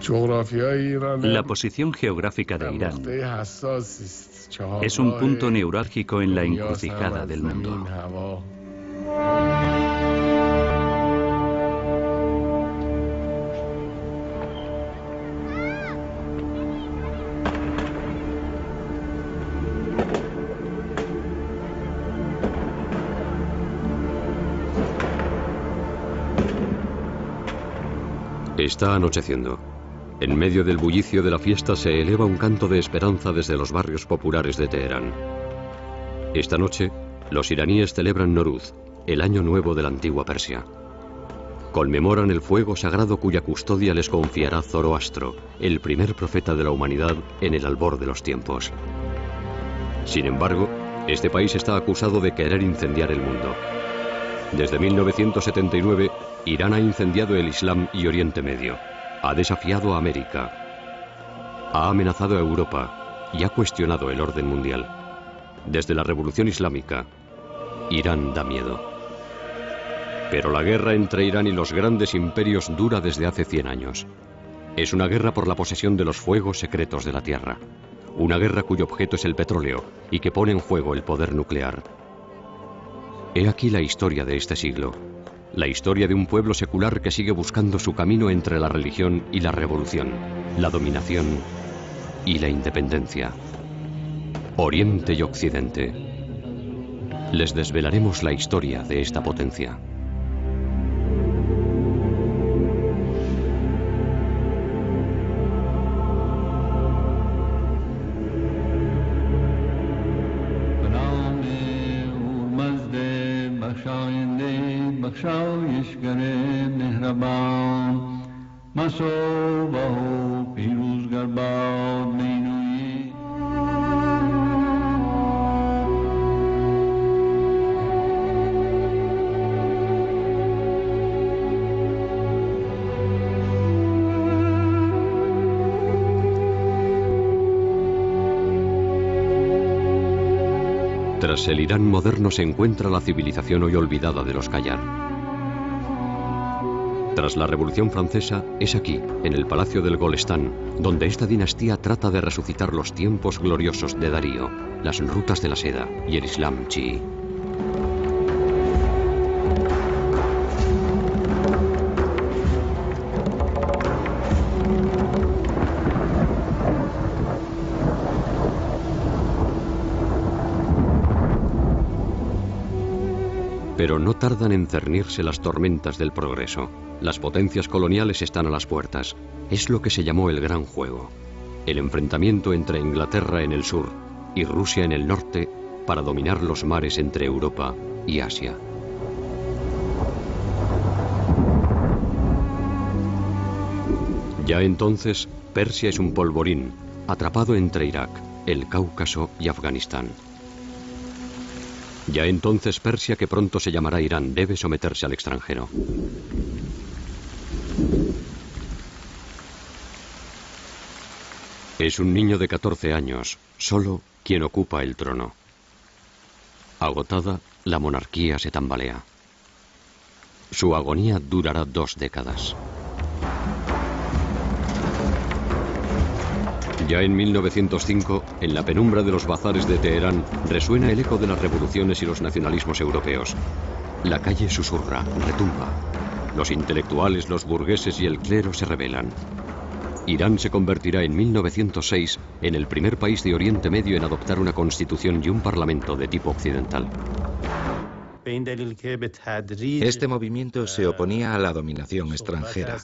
La posición geográfica de Irán es un punto neurálgico en la encrucijada del mundo. Está anocheciendo. En medio del bullicio de la fiesta se eleva un canto de esperanza desde los barrios populares de Teherán. Esta noche, los iraníes celebran Nowruz, el año nuevo de la antigua Persia. Conmemoran el fuego sagrado cuya custodia les confiará Zoroastro, el primer profeta de la humanidad en el albor de los tiempos. Sin embargo, este país está acusado de querer incendiar el mundo. Desde 1979, Irán ha incendiado el Islam y Oriente Medio, ha desafiado a América, ha amenazado a Europa y ha cuestionado el orden mundial. Desde la Revolución Islámica, Irán da miedo. Pero la guerra entre Irán y los grandes imperios dura desde hace 100 años. Es una guerra por la posesión de los fuegos secretos de la Tierra. Una guerra cuyo objeto es el petróleo y que pone en juego el poder nuclear. He aquí la historia de este siglo. La historia de un pueblo secular que sigue buscando su camino entre la religión y la revolución, la dominación y la independencia. Oriente y Occidente. Les desvelaremos la historia de esta potencia. Tras el Irán moderno se encuentra la civilización hoy olvidada de los Qajar. Tras la Revolución Francesa, es aquí, en el Palacio del Golestán, donde esta dinastía trata de resucitar los tiempos gloriosos de Darío, las rutas de la seda y el Islam chií. Pero no tardan en cernirse las tormentas del progreso. Las potencias coloniales están a las puertas. Es lo que se llamó el Gran Juego. El enfrentamiento entre Inglaterra en el sur y Rusia en el norte para dominar los mares entre Europa y Asia. Ya entonces, Persia es un polvorín, atrapado entre Irak, el Cáucaso y Afganistán. Ya entonces Persia, que pronto se llamará Irán, debe someterse al extranjero. Es un niño de 14 años, solo, quien ocupa el trono. Agotada, la monarquía se tambalea. Su agonía durará 2 décadas. Ya en 1905, en la penumbra de los bazares de Teherán, resuena el eco de las revoluciones y los nacionalismos europeos. La calle susurra, retumba. Los intelectuales, los burgueses y el clero se rebelan. Irán se convertirá en 1906 en el primer país de Oriente Medio en adoptar una constitución y un parlamento de tipo occidental. Este movimiento se oponía a la dominación extranjera,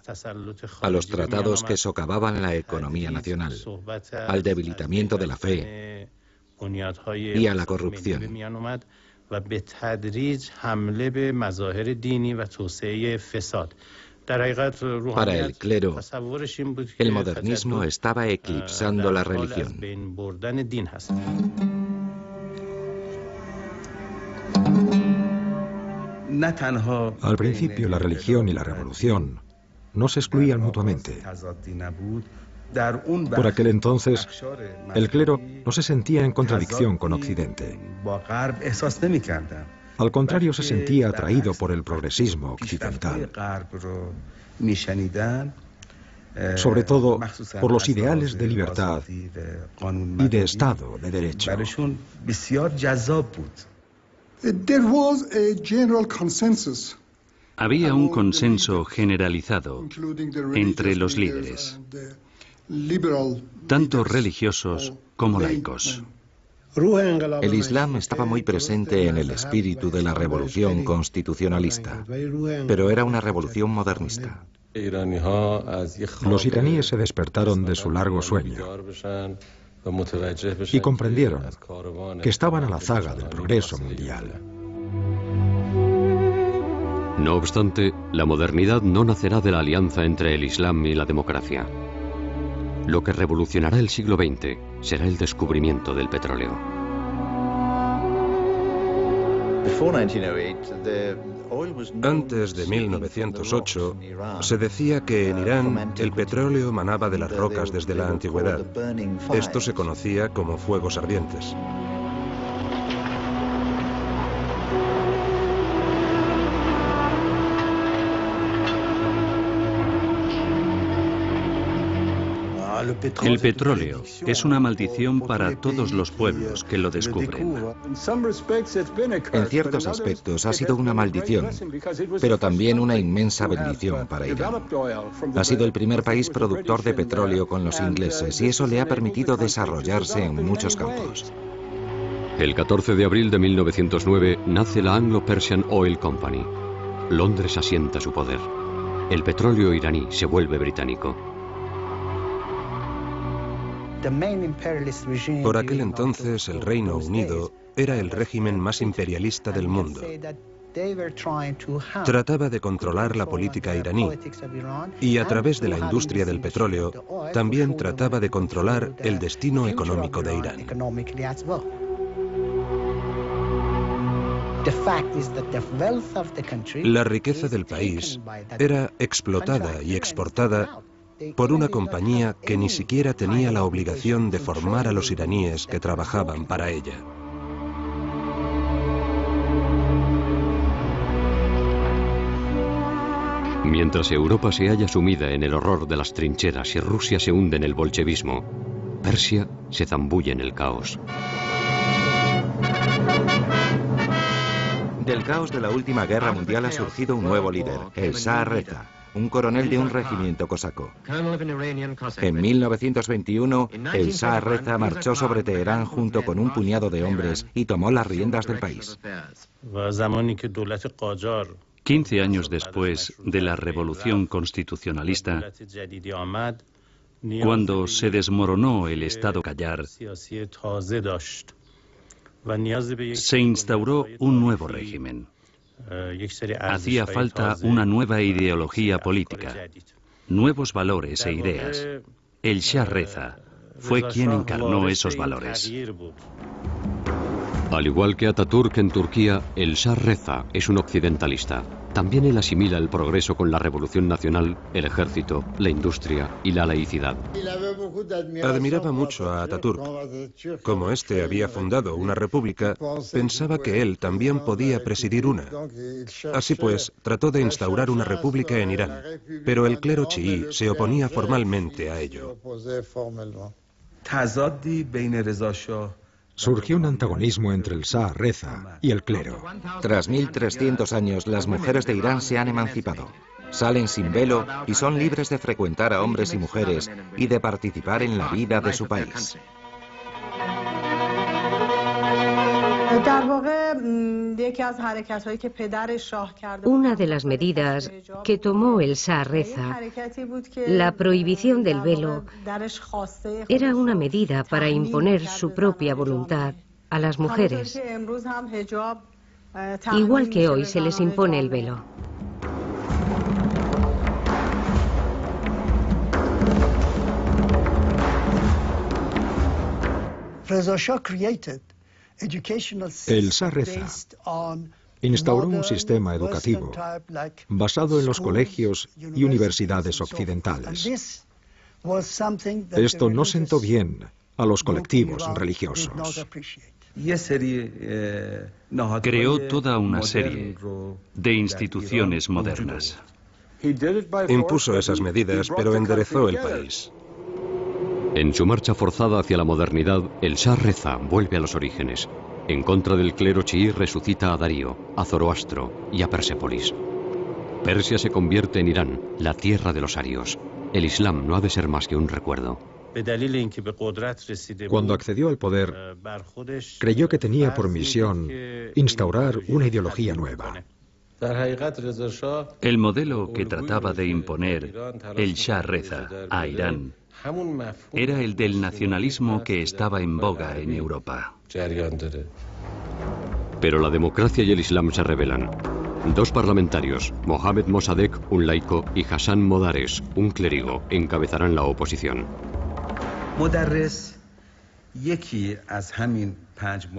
a los tratados que socavaban la economía nacional, al debilitamiento de la fe y a la corrupción. Para el clero, el modernismo estaba eclipsando la religión. Al principio, la religión y la revolución no se excluían mutuamente. Por aquel entonces, el clero no se sentía en contradicción con Occidente. Al contrario, se sentía atraído por el progresismo occidental. sobre todo por los ideales de libertad y de Estado de Derecho. Había un consenso generalizado entre los líderes, tanto religiosos como laicos. El Islam estaba muy presente en el espíritu de la revolución constitucionalista, pero era una revolución modernista. Los iraníes se despertaron de su largo sueño y comprendieron que estaban a la zaga del progreso mundial. No obstante, la modernidad no nacerá de la alianza entre el Islam y la democracia. Lo que revolucionará el siglo XX será el descubrimiento del petróleo. Antes de 1908, se decía que en Irán el petróleo manaba de las rocas desde la antigüedad. Esto se conocía como fuegos ardientes. El petróleo es una maldición para todos los pueblos que lo descubren. En ciertos aspectos ha sido una maldición, pero también una inmensa bendición para Irán. Ha sido el primer país productor de petróleo con los ingleses y eso le ha permitido desarrollarse en muchos campos. El 14 de abril de 1909 nace la Anglo-Persian Oil Company. Londres asienta su poder. El petróleo iraní se vuelve británico. Por aquel entonces, el Reino Unido era el régimen más imperialista del mundo. Trataba de controlar la política iraní y a través de la industria del petróleo también trataba de controlar el destino económico de Irán. La riqueza del país era explotada y exportada por una compañía que ni siquiera tenía la obligación de formar a los iraníes que trabajaban para ella. Mientras Europa se halla sumida en el horror de las trincheras y Rusia se hunde en el bolchevismo, Persia se zambulle en el caos. Del caos de la última guerra mundial ha surgido un nuevo líder, el Shah Reza, un coronel de un regimiento cosaco. En 1921, el Shah Reza marchó sobre Teherán junto con un puñado de hombres y tomó las riendas del país. 15 años después de la revolución constitucionalista, cuando se desmoronó el Estado Qajar, se instauró un nuevo régimen. Hacía falta una nueva ideología política, nuevos valores e ideas. El Shah Reza fue quien encarnó esos valores. Al igual que Atatürk en Turquía, el Shah Reza es un occidentalista. También él asimila el progreso con la revolución nacional, el ejército, la industria y la laicidad. Admiraba mucho a Atatürk. Como éste había fundado una república, pensaba que él también podía presidir una. Así pues, trató de instaurar una república en Irán, pero el clero chií se oponía formalmente a ello. Surgió un antagonismo entre el Shah Reza y el clero. Tras 1300 años, las mujeres de Irán se han emancipado. Salen sin velo y son libres de frecuentar a hombres y mujeres y de participar en la vida de su país. Una de las medidas que tomó el Shah Reza, la prohibición del velo, era una medida para imponer su propia voluntad a las mujeres, igual que hoy se les impone el velo. El Shah Reza instauró un sistema educativo basado en los colegios y universidades occidentales. Esto no sentó bien a los colectivos religiosos. Creó toda una serie de instituciones modernas. Impuso esas medidas, pero enderezó el país. En su marcha forzada hacia la modernidad, el Shah Reza vuelve a los orígenes. En contra del clero chií resucita a Darío, a Zoroastro y a Persépolis. Persia se convierte en Irán, la tierra de los arios. El Islam no ha de ser más que un recuerdo. Cuando accedió al poder, creyó que tenía por misión instaurar una ideología nueva. El modelo que trataba de imponer el Shah Reza a Irán era el del nacionalismo que estaba en boga en Europa. Pero la democracia y el Islam se rebelan. Dos parlamentarios, Mohammad Mossadegh, un laico, y Hassan Modares, un clérigo, encabezarán la oposición.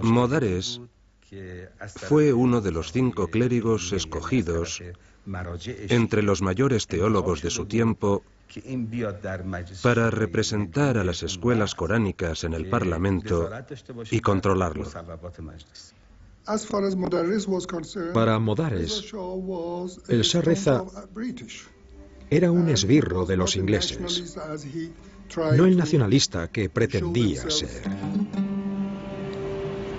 Modares fue uno de los 5 clérigos escogidos entre los mayores teólogos de su tiempo para representar a las escuelas coránicas en el Parlamento y controlarlo. Para Modares, el Shah Reza era un esbirro de los ingleses, no el nacionalista que pretendía ser.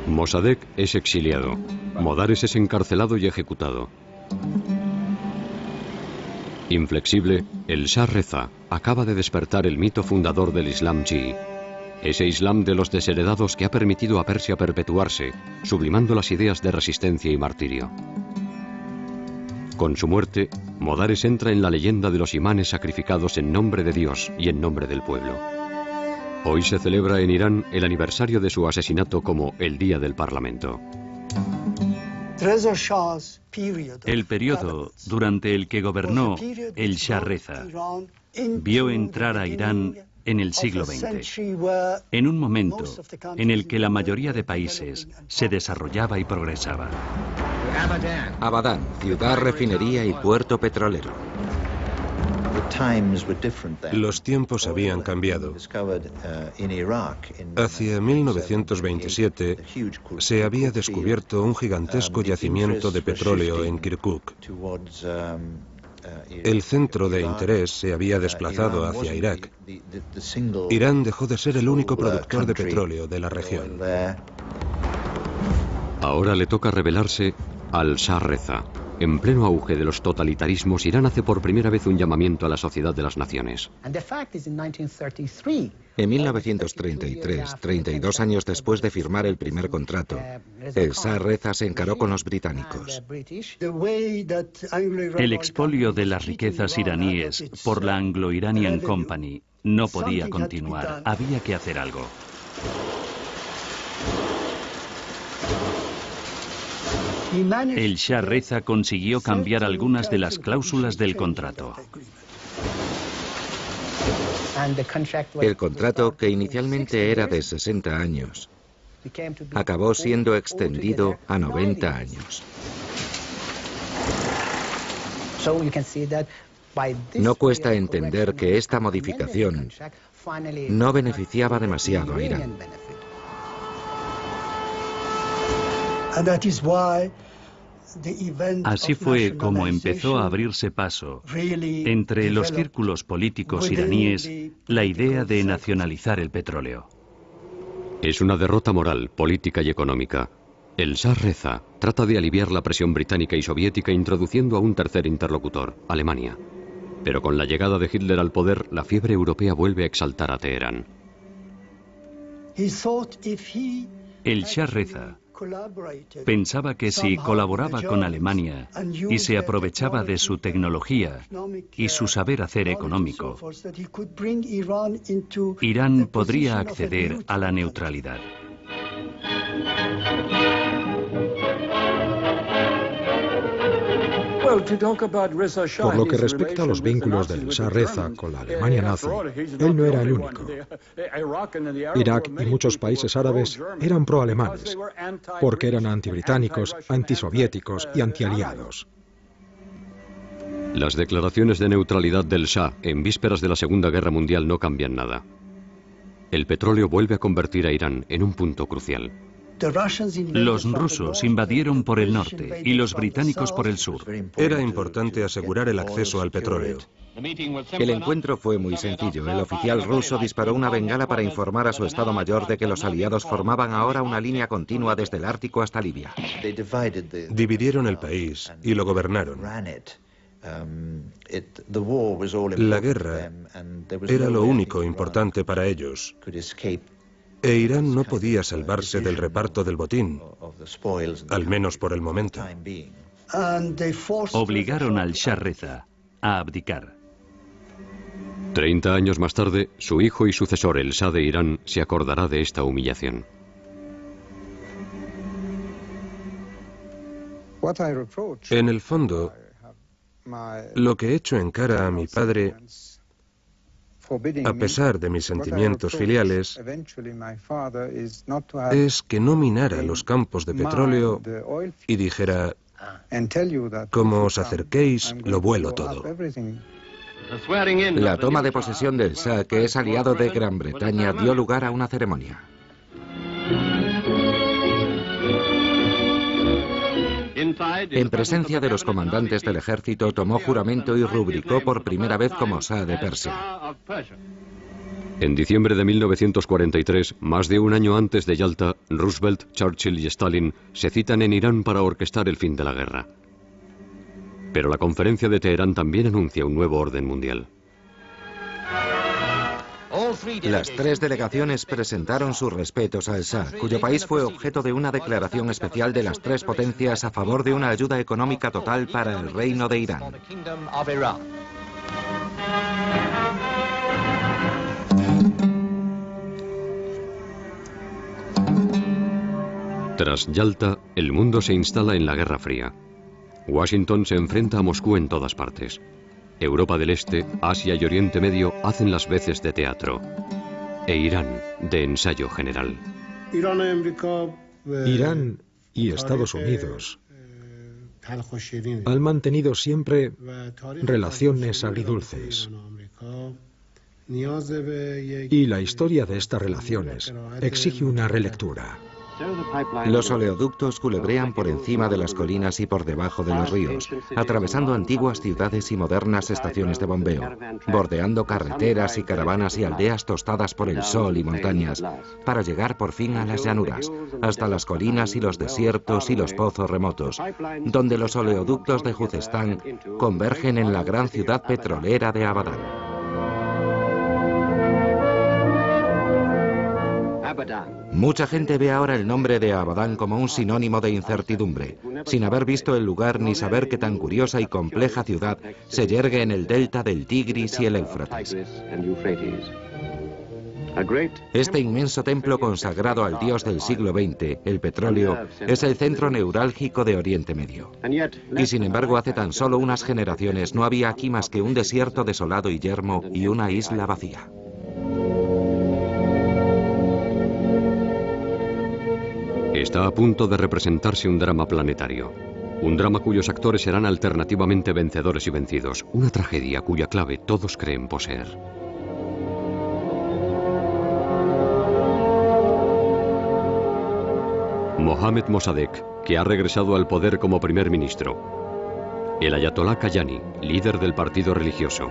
Mossadegh es exiliado. Modares es encarcelado y ejecutado. Inflexible, el Shah Reza acaba de despertar el mito fundador del Islam chií. Ese Islam de los desheredados que ha permitido a Persia perpetuarse, sublimando las ideas de resistencia y martirio. Con su muerte, Modares entra en la leyenda de los imanes sacrificados en nombre de Dios y en nombre del pueblo. Hoy se celebra en Irán el aniversario de su asesinato como el Día del Parlamento. El periodo durante el que gobernó el Shah Reza vio entrar a Irán en el siglo XX, en un momento en el que la mayoría de países se desarrollaba y progresaba. Abadán, ciudad, refinería y puerto petrolero. Los tiempos habían cambiado. Hacia 1927 se había descubierto un gigantesco yacimiento de petróleo en Kirkuk. El centro de interés se había desplazado hacia Irak. Irán dejó de ser el único productor de petróleo de la región. Ahora le toca rebelarse al Shah Reza. En pleno auge de los totalitarismos, Irán hace por primera vez un llamamiento a la sociedad de las naciones. En 1933, 32 años después de firmar el primer contrato, el Shah Reza se encaró con los británicos. El expolio de las riquezas iraníes por la Anglo-Iranian Company no podía continuar. Había que hacer algo. El Shah Reza consiguió cambiar algunas de las cláusulas del contrato. El contrato, que inicialmente era de 60 años, acabó siendo extendido a 90 años. No cuesta entender que esta modificación no beneficiaba demasiado a Irán. Así fue como empezó a abrirse paso entre los círculos políticos iraníes la idea de nacionalizar el petróleo. Es una derrota moral, política y económica. El Shah Reza trata de aliviar la presión británica y soviética introduciendo a un tercer interlocutor, Alemania. Pero con la llegada de Hitler al poder, la fiebre europea vuelve a exaltar a Teherán. El Shah Reza pensaba que si colaboraba con Alemania y se aprovechaba de su tecnología y su saber hacer económico, Irán podría acceder a la neutralidad. Por lo que respecta a los vínculos del Shah Reza con la Alemania nazi, él no era el único. Irak y muchos países árabes eran pro-alemanes, porque eran antibritánicos, antisoviéticos y antialiados. Las declaraciones de neutralidad del Shah en vísperas de la Segunda Guerra Mundial no cambian nada. El petróleo vuelve a convertir a Irán en un punto crucial. Los rusos invadieron por el norte y los británicos por el sur. Era importante asegurar el acceso al petróleo. El encuentro fue muy sencillo. El oficial ruso disparó una bengala para informar a su Estado Mayor de que los aliados formaban ahora una línea continua desde el Ártico hasta Libia. Dividieron el país y lo gobernaron. La guerra era lo único importante para ellos. E Irán no podía salvarse del reparto del botín, al menos por el momento. Obligaron al Shah Reza a abdicar. 30 años más tarde, su hijo y sucesor, el Shah de Irán, se acordará de esta humillación. En el fondo, lo que echo en cara a mi padre, a pesar de mis sentimientos filiales, es que no minara los campos de petróleo y dijera: como os acerquéis, lo vuelo todo. La toma de posesión del Shah, que es aliado de Gran Bretaña, dio lugar a una ceremonia. En presencia de los comandantes del ejército, tomó juramento y rubricó por primera vez como Shah de Persia. En diciembre de 1943, más de un año antes de Yalta, Roosevelt, Churchill y Stalin se citan en Irán para orquestar el fin de la guerra. Pero la conferencia de Teherán también anuncia un nuevo orden mundial. Las tres delegaciones presentaron sus respetos al Shah, cuyo país fue objeto de una declaración especial de las tres potencias a favor de una ayuda económica total para el reino de Irán. Tras Yalta, el mundo se instala en la Guerra Fría. Washington se enfrenta a Moscú en todas partes. Europa del Este, Asia y Oriente Medio hacen las veces de teatro. E Irán, de ensayo general. Irán y Estados Unidos han mantenido siempre relaciones agridulces. Y la historia de estas relaciones exige una relectura. Los oleoductos culebrean por encima de las colinas y por debajo de los ríos, atravesando antiguas ciudades y modernas estaciones de bombeo, bordeando carreteras y caravanas y aldeas tostadas por el sol y montañas, para llegar por fin a las llanuras, hasta las colinas y los desiertos y los pozos remotos, donde los oleoductos de Juzestán convergen en la gran ciudad petrolera de Abadán. Mucha gente ve ahora el nombre de Abadán como un sinónimo de incertidumbre, sin haber visto el lugar ni saber qué tan curiosa y compleja ciudad se yergue en el delta del Tigris y el Éufrates. Este inmenso templo consagrado al dios del siglo XX, el petróleo, es el centro neurálgico de Oriente Medio. Y sin embargo, hace tan solo unas generaciones no había aquí más que un desierto desolado y yermo y una isla vacía. Está a punto de representarse un drama planetario. Un drama cuyos actores serán alternativamente vencedores y vencidos. Una tragedia cuya clave todos creen poseer. Mohammad Mossadegh, que ha regresado al poder como primer ministro. El ayatolá Kayani, líder del partido religioso.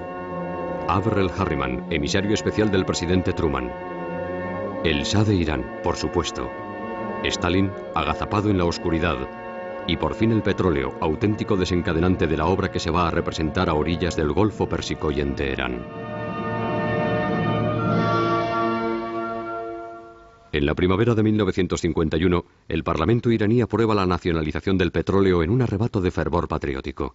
Avril Harriman, emisario especial del presidente Truman. El Shah de Irán, por supuesto. Stalin, agazapado en la oscuridad, y por fin el petróleo, auténtico desencadenante de la obra que se va a representar a orillas del Golfo Pérsico y en Teherán. En la primavera de 1951, el Parlamento iraní aprueba la nacionalización del petróleo en un arrebato de fervor patriótico.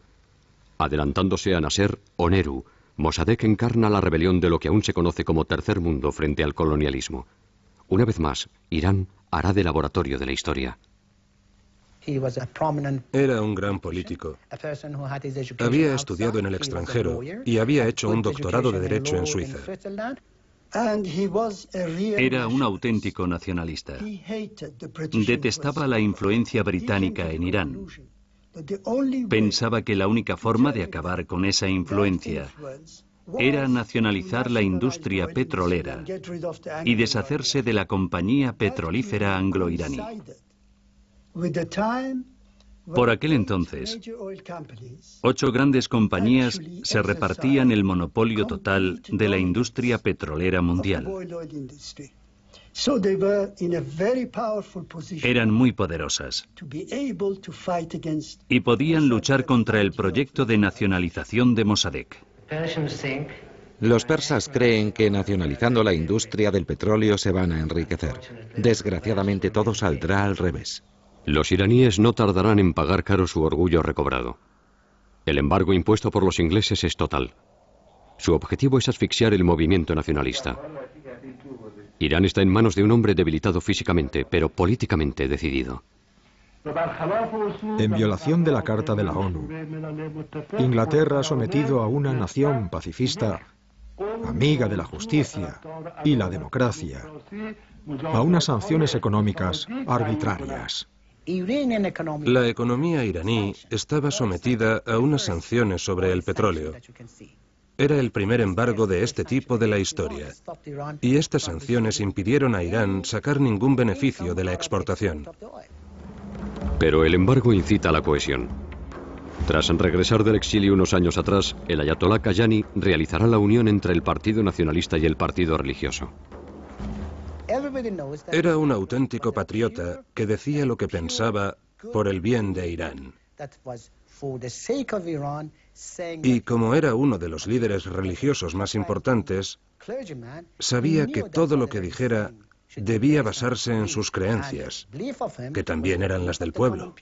Adelantándose a Nasser o Nehru, Mossadegh encarna la rebelión de lo que aún se conoce como Tercer Mundo frente al colonialismo. Una vez más, Irán hará de laboratorio de la historia. Era un gran político. Había estudiado en el extranjero y había hecho un doctorado de Derecho en Suiza. Era un auténtico nacionalista. Detestaba la influencia británica en Irán. Pensaba que la única forma de acabar con esa influencia era nacionalizar la industria petrolera y deshacerse de la compañía petrolífera anglo-iraní. Por aquel entonces, 8 grandes compañías se repartían el monopolio total de la industria petrolera mundial. Eran muy poderosas y podían luchar contra el proyecto de nacionalización de Mossadegh. Los persas creen que nacionalizando la industria del petróleo se van a enriquecer. Desgraciadamente todo saldrá al revés. Los iraníes no tardarán en pagar caro su orgullo recobrado. El embargo impuesto por los ingleses es total. Su objetivo es asfixiar el movimiento nacionalista. Irán está en manos de un hombre debilitado físicamente, pero políticamente decidido. En violación de la Carta de la ONU, Inglaterra ha sometido a una nación pacifista, amiga de la justicia y la democracia, a unas sanciones económicas arbitrarias. La economía iraní estaba sometida a unas sanciones sobre el petróleo. Era el primer embargo de este tipo de la historia, y estas sanciones impidieron a Irán sacar ningún beneficio de la exportación. Pero el embargo incita a la cohesión. Tras regresar del exilio unos años atrás, el ayatolá Kayani realizará la unión entre el Partido Nacionalista y el Partido Religioso. Era un auténtico patriota que decía lo que pensaba por el bien de Irán. Y como era uno de los líderes religiosos más importantes, sabía que todo lo que dijera debía basarse en sus creencias, que también eran las del pueblo.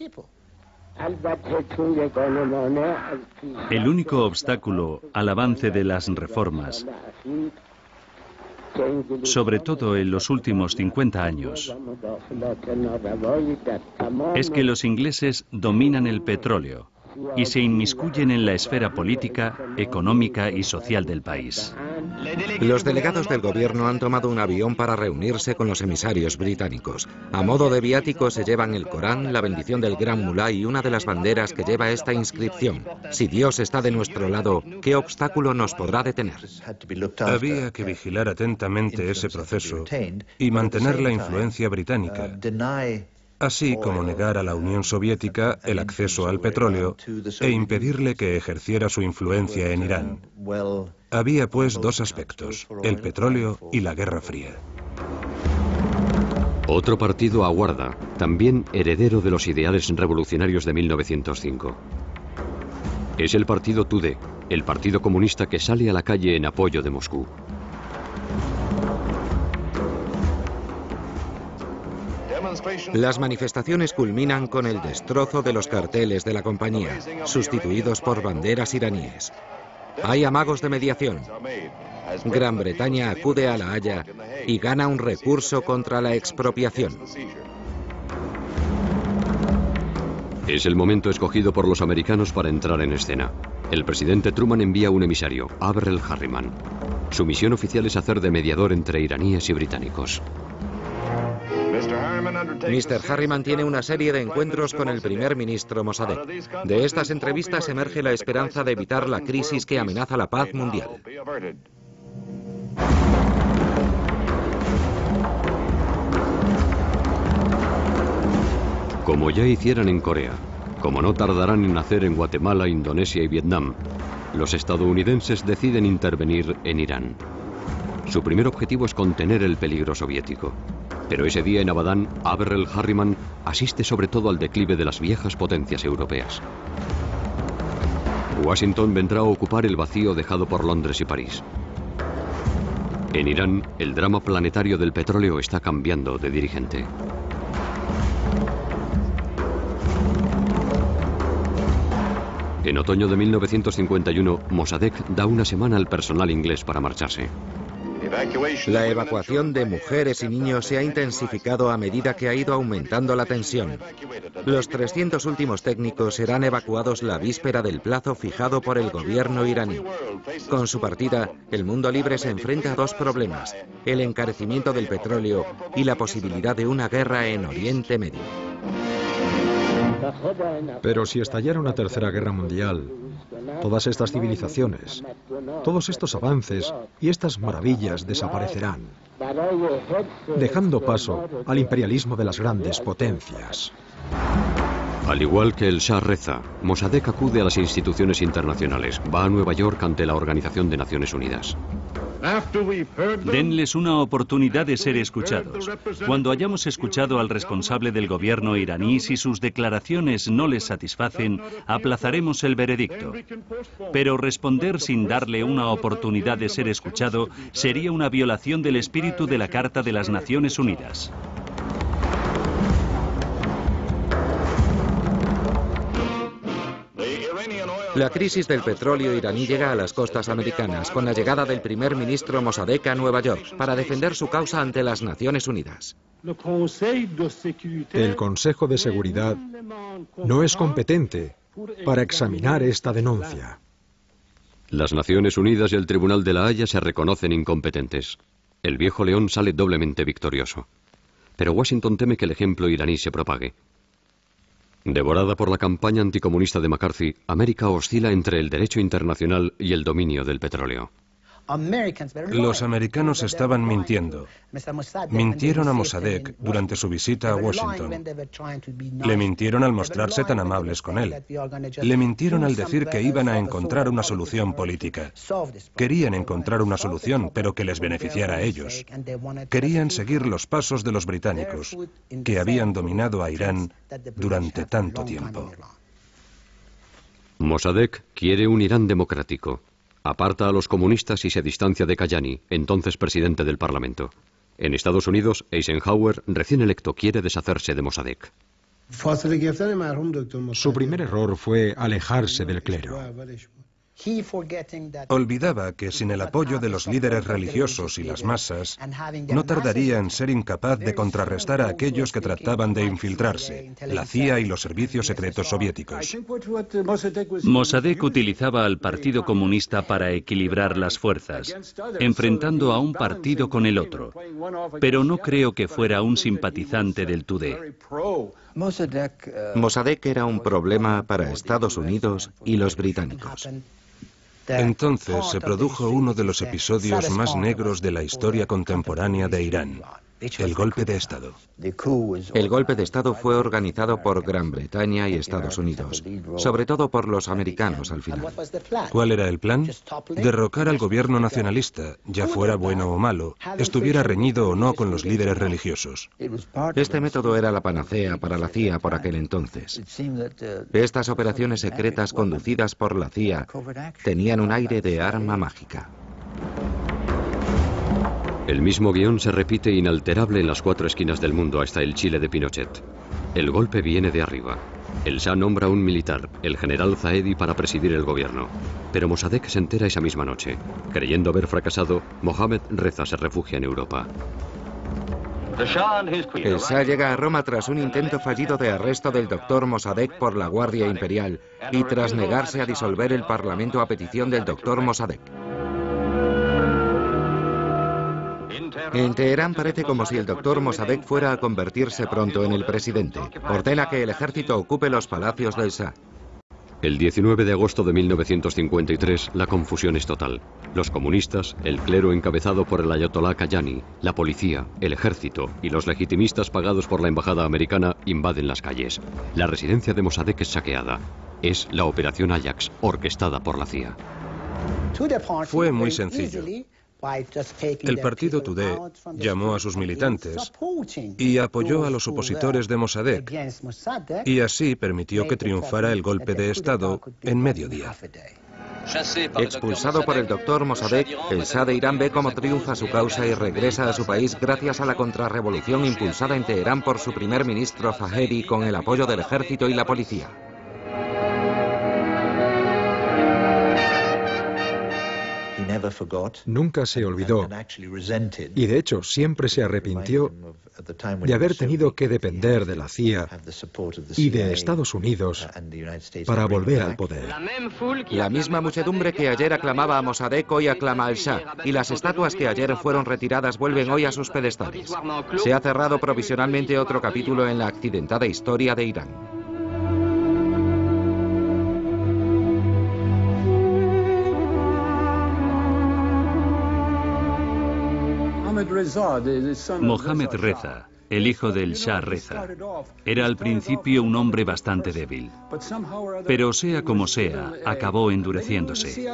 El único obstáculo al avance de las reformas, sobre todo en los últimos 50 años, es que los ingleses dominan el petróleo y se inmiscuyen en la esfera política, económica y social del país. Los delegados del gobierno han tomado un avión para reunirse con los emisarios británicos. A modo de viático se llevan el Corán, la bendición del Gran Mulá y una de las banderas que lleva esta inscripción: si Dios está de nuestro lado, ¿qué obstáculo nos podrá detener? Había que vigilar atentamente ese proceso y mantener la influencia británica, así como negar a la Unión Soviética el acceso al petróleo e impedirle que ejerciera su influencia en Irán. Había pues dos aspectos, el petróleo y la Guerra Fría. Otro partido aguarda, también heredero de los ideales revolucionarios de 1905. Es el partido Tudeh, el partido comunista que sale a la calle en apoyo de Moscú. Las manifestaciones culminan con el destrozo de los carteles de la compañía, sustituidos por banderas iraníes. Hay amagos de mediación. Gran Bretaña acude a La Haya y gana un recurso contra la expropiación. Es el momento escogido por los americanos para entrar en escena. El presidente Truman envía un emisario, Averell Harriman. Su misión oficial es hacer de mediador entre iraníes y británicos. Mr. Harriman tiene una serie de encuentros con el primer ministro Mossadegh. De estas entrevistas emerge la esperanza de evitar la crisis que amenaza la paz mundial. Como ya hicieran en Corea, como no tardarán en hacer en Guatemala, Indonesia y Vietnam, los estadounidenses deciden intervenir en Irán. Su primer objetivo es contener el peligro soviético. Pero ese día en Abadán, Averell Harriman asiste sobre todo al declive de las viejas potencias europeas. Washington vendrá a ocupar el vacío dejado por Londres y París. En Irán, el drama planetario del petróleo está cambiando de dirigente. En otoño de 1951, Mossadegh da una semana al personal inglés para marcharse. La evacuación de mujeres y niños se ha intensificado a medida que ha ido aumentando la tensión. Los 300 últimos técnicos serán evacuados la víspera del plazo fijado por el gobierno iraní. Con su partida, el mundo libre se enfrenta a dos problemas: el encarecimiento del petróleo y la posibilidad de una guerra en Oriente Medio. Pero si estallara una tercera guerra mundial, todas estas civilizaciones, todos estos avances y estas maravillas desaparecerán, dejando paso al imperialismo de las grandes potencias. Al igual que el Shah Reza, Mossadegh acude a las instituciones internacionales. Va a Nueva York ante la Organización de Naciones Unidas. Denles una oportunidad de ser escuchados. Cuando hayamos escuchado al responsable del gobierno iraní, si sus declaraciones no les satisfacen, aplazaremos el veredicto. Pero responder sin darle una oportunidad de ser escuchado sería una violación del espíritu de la Carta de las Naciones Unidas. La crisis del petróleo iraní llega a las costas americanas con la llegada del primer ministro Mossadegh a Nueva York para defender su causa ante las Naciones Unidas. El Consejo de Seguridad no es competente para examinar esta denuncia. Las Naciones Unidas y el Tribunal de la Haya se reconocen incompetentes. El viejo león sale doblemente victorioso. Pero Washington teme que el ejemplo iraní se propague. Devorada por la campaña anticomunista de McCarthy, América oscila entre el derecho internacional y el dominio del petróleo. Los americanos estaban mintiendo. Mintieron a Mossadegh durante su visita a Washington. Le mintieron al mostrarse tan amables con él. Le mintieron al decir que iban a encontrar una solución política. Querían encontrar una solución, pero que les beneficiara a ellos. Querían seguir los pasos de los británicos, que habían dominado a Irán durante tanto tiempo. Mossadegh quiere un Irán democrático. Aparta a los comunistas y se distancia de Kayani, entonces presidente del Parlamento. En Estados Unidos, Eisenhower, recién electo, quiere deshacerse de Mossadegh. Su primer error fue alejarse del clero. Olvidaba que sin el apoyo de los líderes religiosos y las masas, no tardaría en ser incapaz de contrarrestar a aquellos que trataban de infiltrarse, la CIA y los servicios secretos soviéticos. Mossadegh utilizaba al Partido Comunista para equilibrar las fuerzas, enfrentando a un partido con el otro. Pero no creo que fuera un simpatizante del Tudeh. Mossadegh era un problema para Estados Unidos y los británicos. Entonces se produjo uno de los episodios más negros de la historia contemporánea de Irán, el golpe de Estado. El golpe de Estado fue organizado por Gran Bretaña y Estados Unidos, sobre todo por los americanos al final. ¿Cuál era el plan? Derrocar al gobierno nacionalista, ya fuera bueno o malo, estuviera reñido o no con los líderes religiosos. Este método era la panacea para la CIA por aquel entonces. Estas operaciones secretas conducidas por la CIA tenían un aire de arma mágica. El mismo guión se repite inalterable en las 4 esquinas del mundo hasta el Chile de Pinochet. El golpe viene de arriba. El Shah nombra a un militar, el general Zaedi, para presidir el gobierno. Pero Mossadegh se entera esa misma noche. Creyendo haber fracasado, Mohammad Reza se refugia en Europa. El Shah llega a Roma tras un intento fallido de arresto del doctor Mossadegh por la Guardia Imperial y tras negarse a disolver el Parlamento a petición del doctor Mossadegh. En Teherán parece como si el doctor Mossadegh fuera a convertirse pronto en el presidente. Ordena que el ejército ocupe los palacios del Shah. El 19 de agosto de 1953, la confusión es total. Los comunistas, el clero encabezado por el ayatolá Kayani, la policía, el ejército y los legitimistas pagados por la embajada americana invaden las calles. La residencia de Mossadegh es saqueada. Es la Operación Ajax, orquestada por la CIA. Fue muy sencillo. El partido Tudeh llamó a sus militantes y apoyó a los opositores de Mossadegh, y así permitió que triunfara el golpe de Estado en mediodía. Expulsado por el doctor Mossadegh, el Shah de Irán ve cómo triunfa su causa y regresa a su país gracias a la contrarrevolución impulsada en Teherán por su primer ministro Zahedi con el apoyo del ejército y la policía. Nunca se olvidó y de hecho siempre se arrepintió de haber tenido que depender de la CIA y de Estados Unidos para volver al poder. La misma muchedumbre que ayer aclamaba a Mossadegh hoy aclama al Shah, y las estatuas que ayer fueron retiradas vuelven hoy a sus pedestales. Se ha cerrado provisionalmente otro capítulo en la accidentada historia de Irán. Mohammad Reza, el hijo del Shah Reza. Era al principio un hombre bastante débil, pero sea como sea, acabó endureciéndose.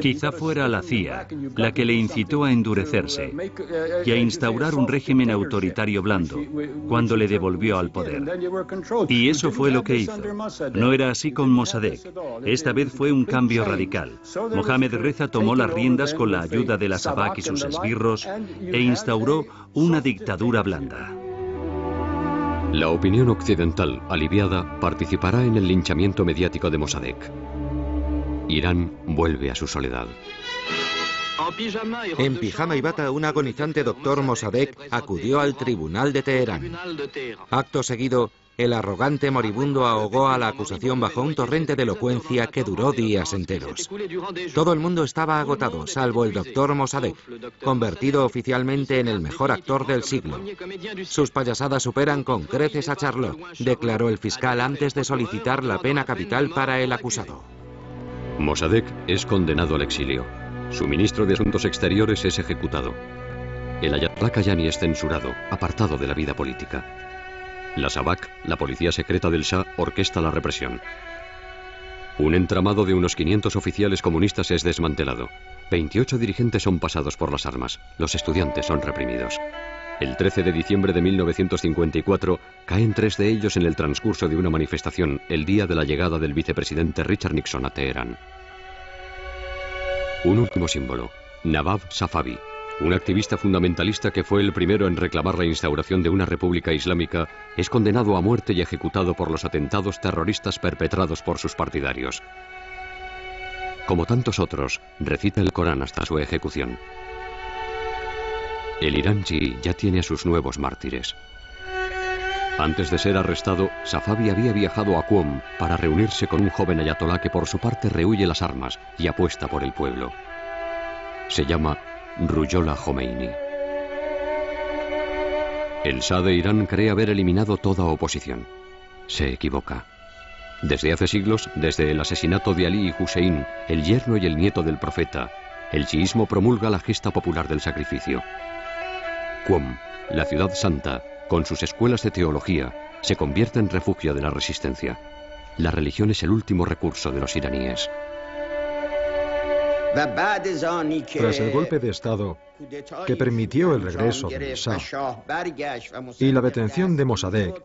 Quizá fuera la CIA la que le incitó a endurecerse y a instaurar un régimen autoritario blando cuando le devolvió al poder. Y eso fue lo que hizo. No era así con Mossadegh. Esta vez fue un cambio radical. Mohammad Reza tomó las riendas con la ayuda de la SAVAK y sus esbirros e instauró una dictadura blanda. La opinión occidental, aliviada, participará en el linchamiento mediático de Mossadegh. Irán vuelve a su soledad. En pijama y bata, un agonizante doctor Mossadegh acudió al tribunal de Teherán. Acto seguido, el arrogante moribundo ahogó a la acusación bajo un torrente de elocuencia que duró días enteros. Todo el mundo estaba agotado, salvo el doctor Mossadegh, convertido oficialmente en el mejor actor del siglo. Sus payasadas superan con creces a Charlotte, declaró el fiscal antes de solicitar la pena capital para el acusado. Mossadegh es condenado al exilio. Su ministro de Asuntos Exteriores es ejecutado. El Ayatollah Kayani es censurado, apartado de la vida política. La SAVAK, la policía secreta del Shah, orquesta la represión. Un entramado de unos 500 oficiales comunistas es desmantelado. 28 dirigentes son pasados por las armas. Los estudiantes son reprimidos. El 13 de diciembre de 1954 caen 3 de ellos en el transcurso de una manifestación el día de la llegada del vicepresidente Richard Nixon a Teherán. Un último símbolo, Navab Safavi, un activista fundamentalista que fue el primero en reclamar la instauración de una república islámica, es condenado a muerte y ejecutado por los atentados terroristas perpetrados por sus partidarios. Como tantos otros, recita el Corán hasta su ejecución. El Irán chií ya tiene a sus nuevos mártires. Antes de ser arrestado, Safavi había viajado a Qom para reunirse con un joven ayatolá que por su parte rehúye las armas y apuesta por el pueblo. Se llama Ruhollah Khomeini. El Shah de Irán cree haber eliminado toda oposición. Se equivoca. Desde hace siglos, desde el asesinato de Ali y Hussein, el yerno y el nieto del profeta, el chiismo promulga la gesta popular del sacrificio. Qom, la ciudad santa, con sus escuelas de teología, se convierte en refugio de la resistencia. La religión es el último recurso de los iraníes. Tras el golpe de Estado que permitió el regreso del Shah y la detención de Mossadegh,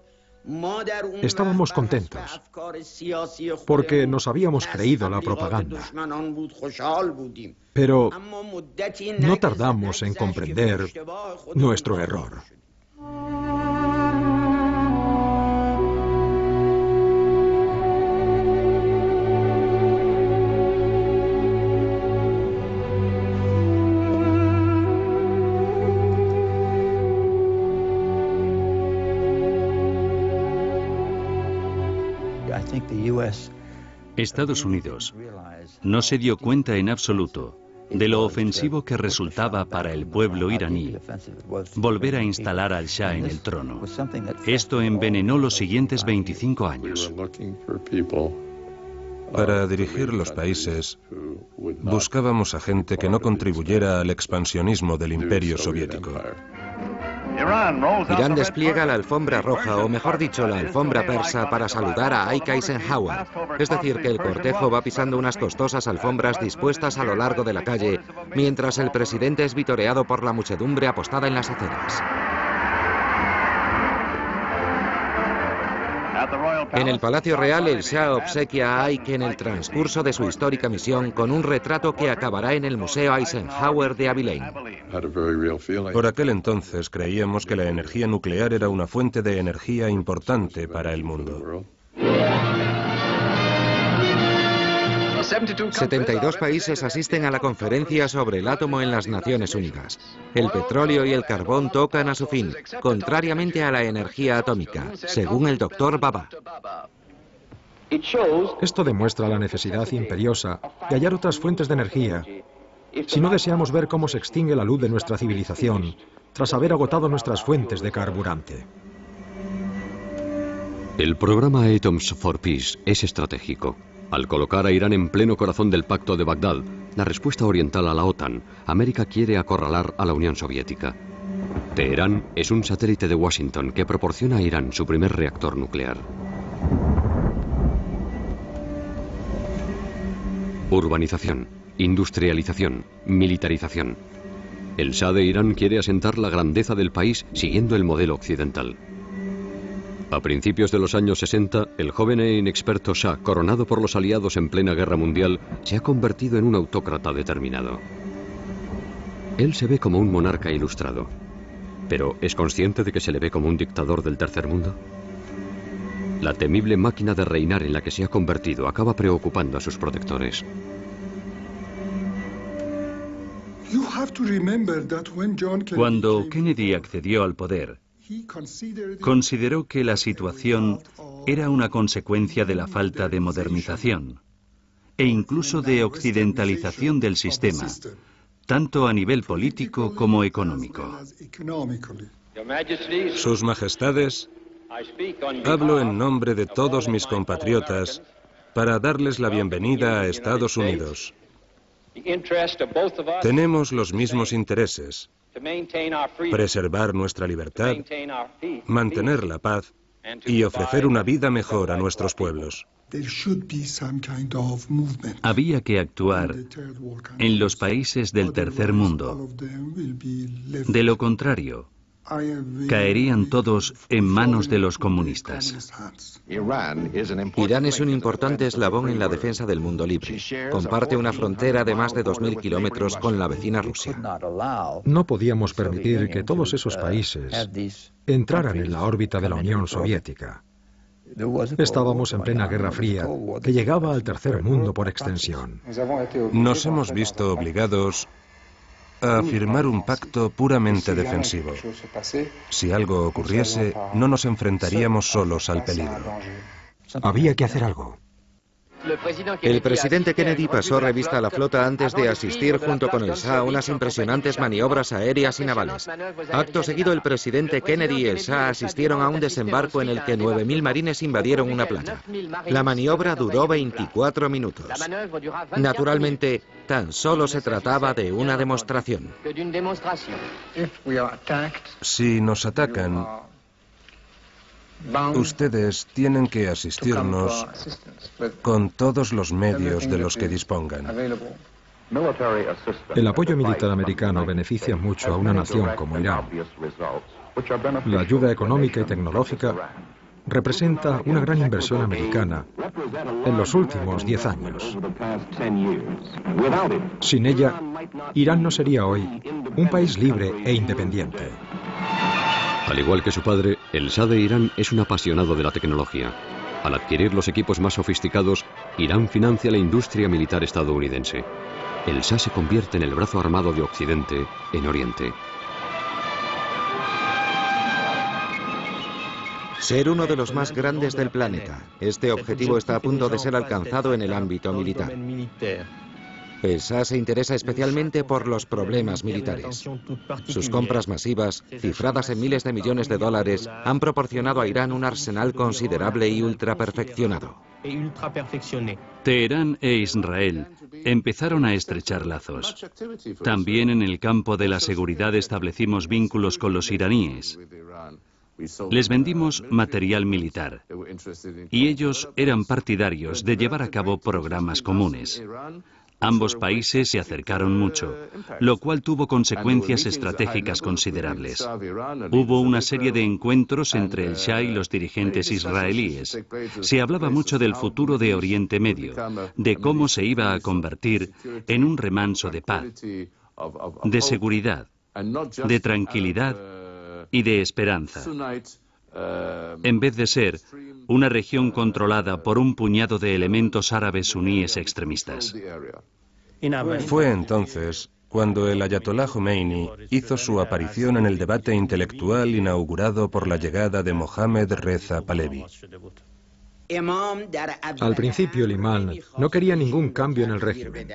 estábamos contentos porque nos habíamos creído la propaganda. Pero no tardamos en comprender nuestro error. Estados Unidos no se dio cuenta en absoluto de lo ofensivo que resultaba para el pueblo iraní volver a instalar al Shah en el trono. Esto envenenó los siguientes 25 años. Para dirigir los países, buscábamos a gente que no contribuyera al expansionismo del imperio soviético. Irán despliega la alfombra roja, o mejor dicho, la alfombra persa, para saludar a Ike Eisenhower. Es decir, que el cortejo va pisando unas costosas alfombras dispuestas a lo largo de la calle, mientras el presidente es vitoreado por la muchedumbre apostada en las aceras. En el Palacio Real, el Shah obsequia a Ike en el transcurso de su histórica misión con un retrato que acabará en el Museo Eisenhower de Abilene. Por aquel entonces creíamos que la energía nuclear era una fuente de energía importante para el mundo. 72 países asisten a la conferencia sobre el átomo en las Naciones Unidas. El petróleo y el carbón tocan a su fin, contrariamente a la energía atómica, según el doctor Baba. Esto demuestra la necesidad imperiosa de hallar otras fuentes de energía si no deseamos ver cómo se extingue la luz de nuestra civilización tras haber agotado nuestras fuentes de carburante. El programa Atoms for Peace es estratégico. Al colocar a Irán en pleno corazón del Pacto de Bagdad, la respuesta oriental a la OTAN, América quiere acorralar a la Unión Soviética. Teherán es un satélite de Washington que proporciona a Irán su primer reactor nuclear. Urbanización, industrialización, militarización. El Shah de Irán quiere asentar la grandeza del país siguiendo el modelo occidental. A principios de los años 60, el joven e inexperto Shah, coronado por los aliados en plena guerra mundial, se ha convertido en un autócrata determinado. Él se ve como un monarca ilustrado, pero ¿es consciente de que se le ve como un dictador del tercer mundo? La temible máquina de reinar en la que se ha convertido acaba preocupando a sus protectores. Cuando Kennedy accedió al poder, consideró que la situación era una consecuencia de la falta de modernización e incluso de occidentalización del sistema, tanto a nivel político como económico. Sus Majestades, hablo en nombre de todos mis compatriotas para darles la bienvenida a Estados Unidos. Tenemos los mismos intereses: preservar nuestra libertad, mantener la paz y ofrecer una vida mejor a nuestros pueblos. Había que actuar en los países del tercer mundo. De lo contrario, caerían todos en manos de los comunistas. Irán es un importante eslabón en la defensa del mundo libre. Comparte una frontera de más de 2000 kilómetros con la vecina Rusia. No podíamos permitir que todos esos países entraran en la órbita de la Unión Soviética. Estábamos en plena Guerra Fría, que llegaba al tercer mundo por extensión. Nos hemos visto obligados a firmar un pacto puramente defensivo. Si algo ocurriese, no nos enfrentaríamos solos al peligro. Había que hacer algo. El presidente Kennedy pasó revista a la flota antes de asistir junto con el Shah a unas impresionantes maniobras aéreas y navales. Acto seguido, el presidente Kennedy y el Shah asistieron a un desembarco en el que 9000 marines invadieron una playa. La maniobra duró 24 minutos. Naturalmente, tan solo se trataba de una demostración. Si nos atacan, ustedes tienen que asistirnos con todos los medios de los que dispongan. El apoyo militar americano beneficia mucho a una nación como Irán. La ayuda económica y tecnológica representa una gran inversión americana en los últimos 10 años. Sin ella, Irán no sería hoy un país libre e independiente. Al igual que su padre, el Shah de Irán es un apasionado de la tecnología. Al adquirir los equipos más sofisticados, Irán financia la industria militar estadounidense. El Shah se convierte en el brazo armado de Occidente en Oriente. Ser uno de los más grandes del planeta. Este objetivo está a punto de ser alcanzado en el ámbito militar. El Shah se interesa especialmente por los problemas militares. Sus compras masivas, cifradas en miles de millones de dólares, han proporcionado a Irán un arsenal considerable y ultraperfeccionado. Teherán e Israel empezaron a estrechar lazos. También en el campo de la seguridad establecimos vínculos con los iraníes. Les vendimos material militar y ellos eran partidarios de llevar a cabo programas comunes. Ambos países se acercaron mucho, lo cual tuvo consecuencias estratégicas considerables. Hubo una serie de encuentros entre el Shah y los dirigentes israelíes. Se hablaba mucho del futuro de Oriente Medio, de cómo se iba a convertir en un remanso de paz, de seguridad, de tranquilidad y de esperanza, en vez de ser una región controlada por un puñado de elementos árabes suníes extremistas. Fue entonces cuando el ayatolá Jomeini hizo su aparición en el debate intelectual inaugurado por la llegada de Mohammad Reza Pahlavi. Al principio el imán no quería ningún cambio en el régimen.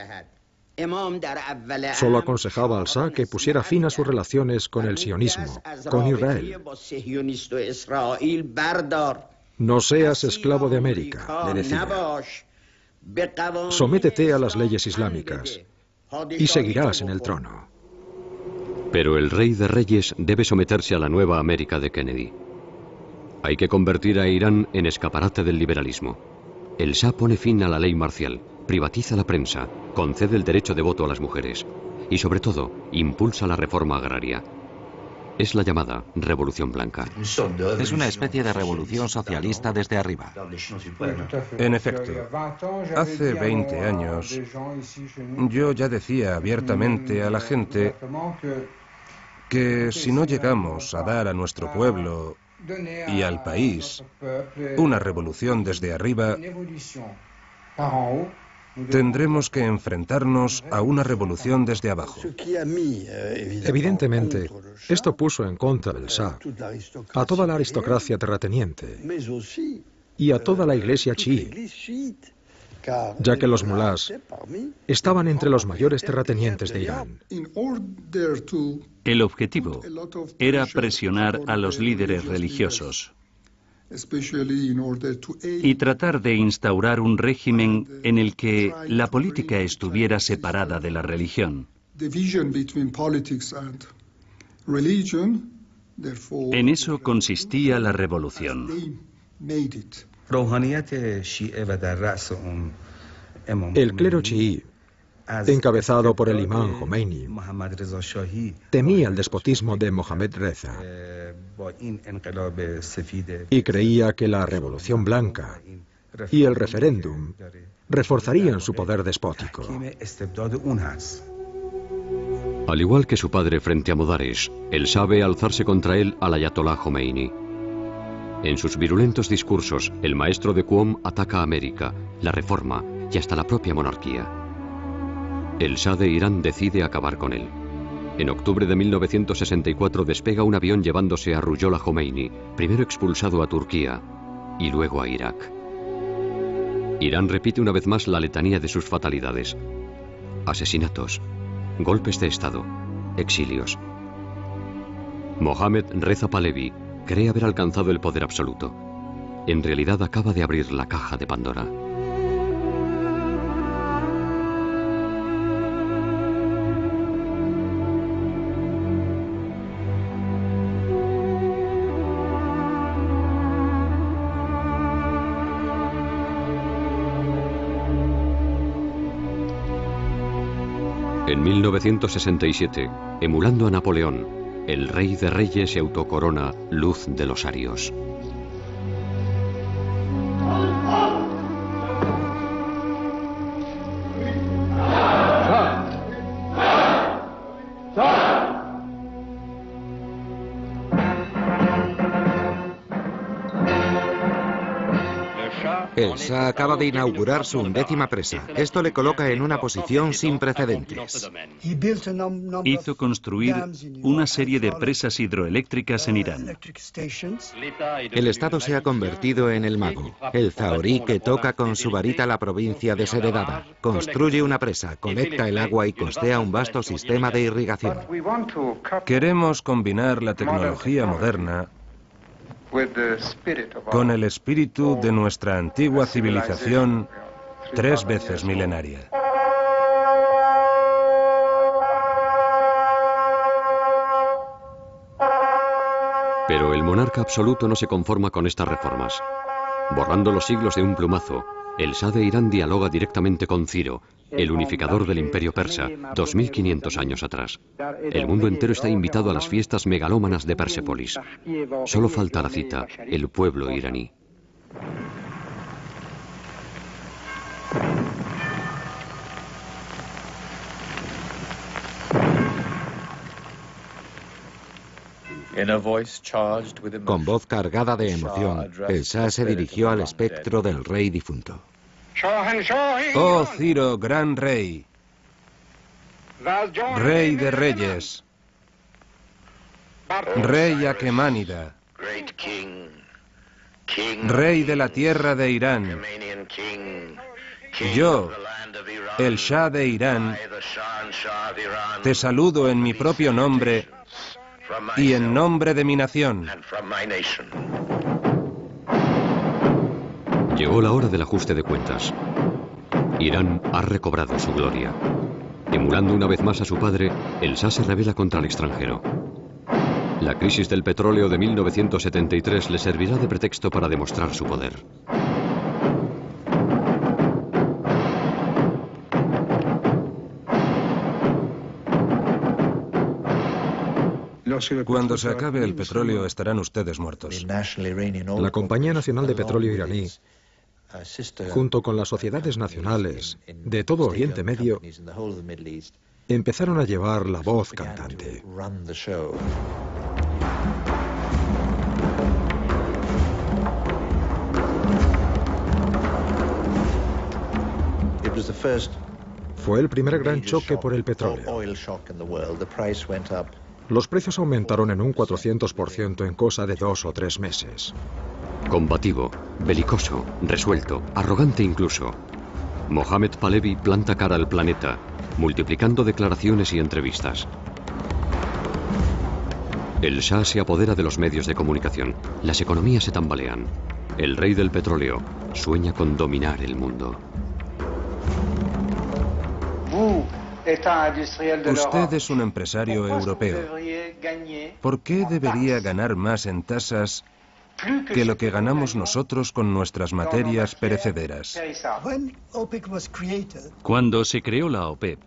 Solo aconsejaba al Shah que pusiera fin a sus relaciones con el sionismo, con Israel. No seas esclavo de América, le decía. Sométete a las leyes islámicas y seguirás en el trono. Pero el rey de reyes debe someterse a la nueva América de Kennedy. Hay que convertir a Irán en escaparate del liberalismo. El Shah pone fin a la ley marcial, privatiza la prensa, concede el derecho de voto a las mujeres y, sobre todo, impulsa la reforma agraria. Es la llamada Revolución Blanca. Es una especie de revolución socialista desde arriba. En efecto, hace 20 años yo ya decía abiertamente a la gente que si no llegamos a dar a nuestro pueblo y al país una revolución desde arriba, tendremos que enfrentarnos a una revolución desde abajo. Evidentemente, esto puso en contra del Shah a toda la aristocracia terrateniente y a toda la iglesia chií, ya que los mulás estaban entre los mayores terratenientes de Irán. El objetivo era presionar a los líderes religiosos y tratar de instaurar un régimen en el que la política estuviera separada de la religión. En eso consistía la revolución. El clero chií, encabezado por el imán Jomeini, temía el despotismo de Mohammad Reza y creía que la Revolución Blanca y el referéndum reforzarían su poder despótico. Al igual que su padre frente a Modares, el Shah ve alzarse contra él al ayatolá Jomeini. En sus virulentos discursos, el maestro de Qom ataca a América, la reforma y hasta la propia monarquía. El Shah de Irán decide acabar con él. En octubre de 1964 despega un avión llevándose a Ruhollah Jomeini, primero expulsado a Turquía y luego a Irak. Irán repite una vez más la letanía de sus fatalidades: asesinatos, golpes de Estado, exilios. Mohammad Reza Pahlavi cree haber alcanzado el poder absoluto. En realidad acaba de abrir la caja de Pandora. En 1967, emulando a Napoleón, el rey de reyes se autocorona Luz de los Arios. El Shah acaba de inaugurar su 11ª presa. Esto le coloca en una posición sin precedentes. Hizo construir una serie de presas hidroeléctricas en Irán. El Estado se ha convertido en el mago, el zahorí que toca con su varita la provincia desheredada. Construye una presa, colecta el agua y costea un vasto sistema de irrigación. Queremos combinar la tecnología moderna con el espíritu de nuestra antigua civilización 3 veces milenaria. Pero el monarca absoluto no se conforma con estas reformas. Borrando los siglos de un plumazo, el Shah de Irán dialoga directamente con Ciro, el unificador del imperio persa, 2500 años atrás. El mundo entero está invitado a las fiestas megalómanas de Persépolis. Solo falta la cita, el pueblo iraní. Con voz cargada de emoción, el Shah se dirigió al espectro del rey difunto. Oh Ciro, gran rey, rey de reyes, rey Aquemánida, rey de la tierra de Irán, yo, el Shah de Irán, te saludo en mi propio nombre y en nombre de mi nación. Llegó la hora del ajuste de cuentas. Irán ha recobrado su gloria. Emulando una vez más a su padre, el Shah se rebela contra el extranjero. La crisis del petróleo de 1973 le servirá de pretexto para demostrar su poder. Cuando se acabe el petróleo estarán ustedes muertos. La Compañía Nacional de Petróleo iraní, junto con las sociedades nacionales de todo Oriente Medio, empezaron a llevar la voz cantante. Fue el primer gran choque por el petróleo. Los precios aumentaron en un 400% en cosa de 2 o 3 meses. Combativo, belicoso, resuelto, arrogante incluso, Mohammad Pahlavi planta cara al planeta, multiplicando declaraciones y entrevistas. El Shah se apodera de los medios de comunicación. Las economías se tambalean. El rey del petróleo sueña con dominar el mundo. Usted es un empresario europeo. ¿Por qué debería ganar más en tasas que lo que ganamos nosotros con nuestras materias perecederas? Cuando se creó la OPEP,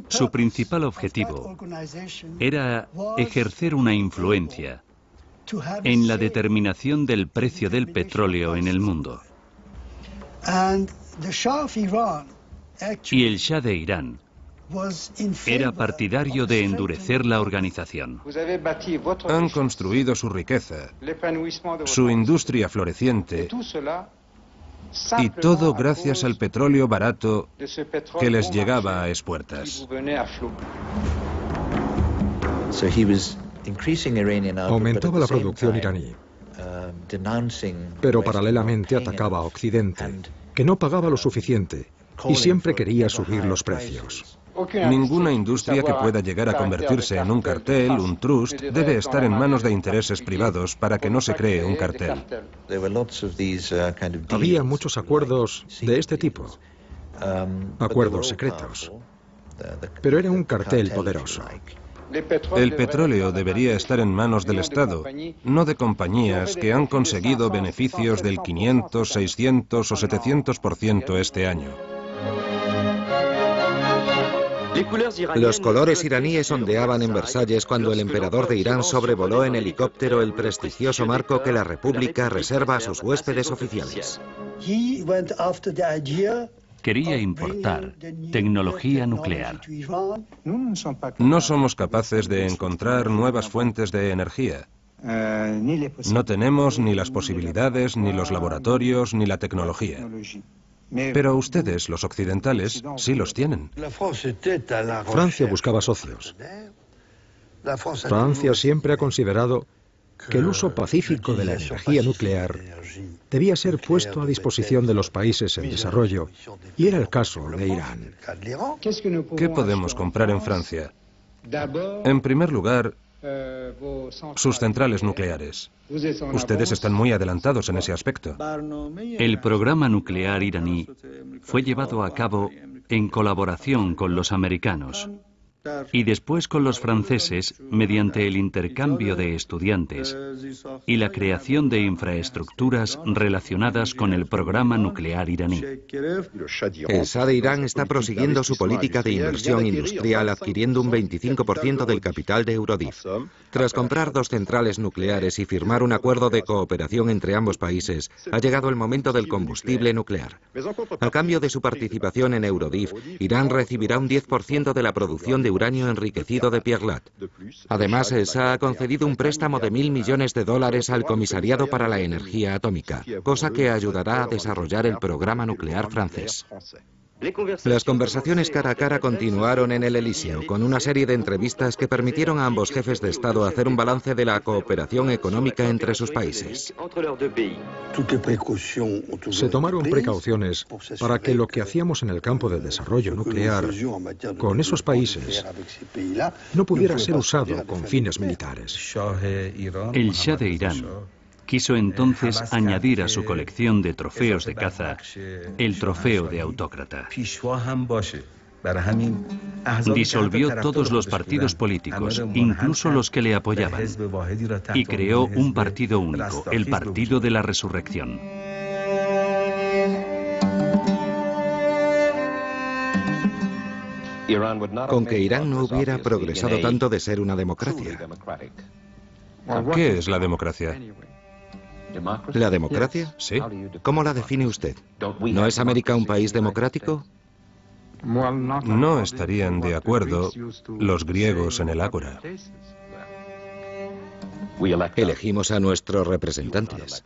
su principal objetivo era ejercer una influencia en la determinación del precio del petróleo en el mundo. Y el Shah de Irán era partidario de endurecer la organización. Han construido su riqueza, su industria floreciente, y todo gracias al petróleo barato que les llegaba a espuertas. Aumentaba la producción iraní, pero paralelamente atacaba a Occidente, que no pagaba lo suficiente y siempre quería subir los precios. Ninguna industria que pueda llegar a convertirse en un cartel, un trust, debe estar en manos de intereses privados para que no se cree un cartel. Había muchos acuerdos de este tipo, acuerdos secretos, pero era un cartel poderoso. El petróleo debería estar en manos del Estado, no de compañías que han conseguido beneficios del 500, 600 o 700% este año. Los colores iraníes ondeaban en Versalles cuando el emperador de Irán sobrevoló en helicóptero el prestigioso marco que la República reserva a sus huéspedes oficiales. Quería importar tecnología nuclear. No somos capaces de encontrar nuevas fuentes de energía. No tenemos ni las posibilidades, ni los laboratorios, ni la tecnología. Pero ustedes, los occidentales, sí los tienen. Francia buscaba socios. Francia siempre ha considerado que el uso pacífico de la energía nuclear debía ser puesto a disposición de los países en desarrollo, y era el caso de Irán. ¿Qué podemos comprar en Francia? En primer lugar, sus centrales nucleares. Ustedes están muy adelantados en ese aspecto. El programa nuclear iraní fue llevado a cabo en colaboración con los americanos y después con los franceses mediante el intercambio de estudiantes y la creación de infraestructuras relacionadas con el programa nuclear iraní. El Shah de Irán está prosiguiendo su política de inversión industrial adquiriendo un 25% del capital de Eurodif. Tras comprar 2 centrales nucleares y firmar un acuerdo de cooperación entre ambos países, ha llegado el momento del combustible nuclear. A cambio de su participación en Eurodif, Irán recibirá un 10% de la producción de uranio enriquecido de Pierre Lat. Además, el Shah ha concedido un préstamo de $1.000 millones al Comisariado para la Energía Atómica, cosa que ayudará a desarrollar el programa nuclear francés. Las conversaciones cara a cara continuaron en el Elíseo, con una serie de entrevistas que permitieron a ambos jefes de Estado hacer un balance de la cooperación económica entre sus países. Se tomaron precauciones para que lo que hacíamos en el campo del desarrollo nuclear con esos países no pudiera ser usado con fines militares. El Shah de Irán quiso entonces añadir a su colección de trofeos de caza el trofeo de autócrata. Disolvió todos los partidos políticos, incluso los que le apoyaban, y creó un partido único, el Partido de la Resurrección. Con que Irán no hubiera progresado tanto de ser una democracia. ¿Qué es la democracia? ¿La democracia? Sí. ¿Cómo la define usted? ¿No es América un país democrático? No estarían de acuerdo los griegos en el ágora. Elegimos a nuestros representantes.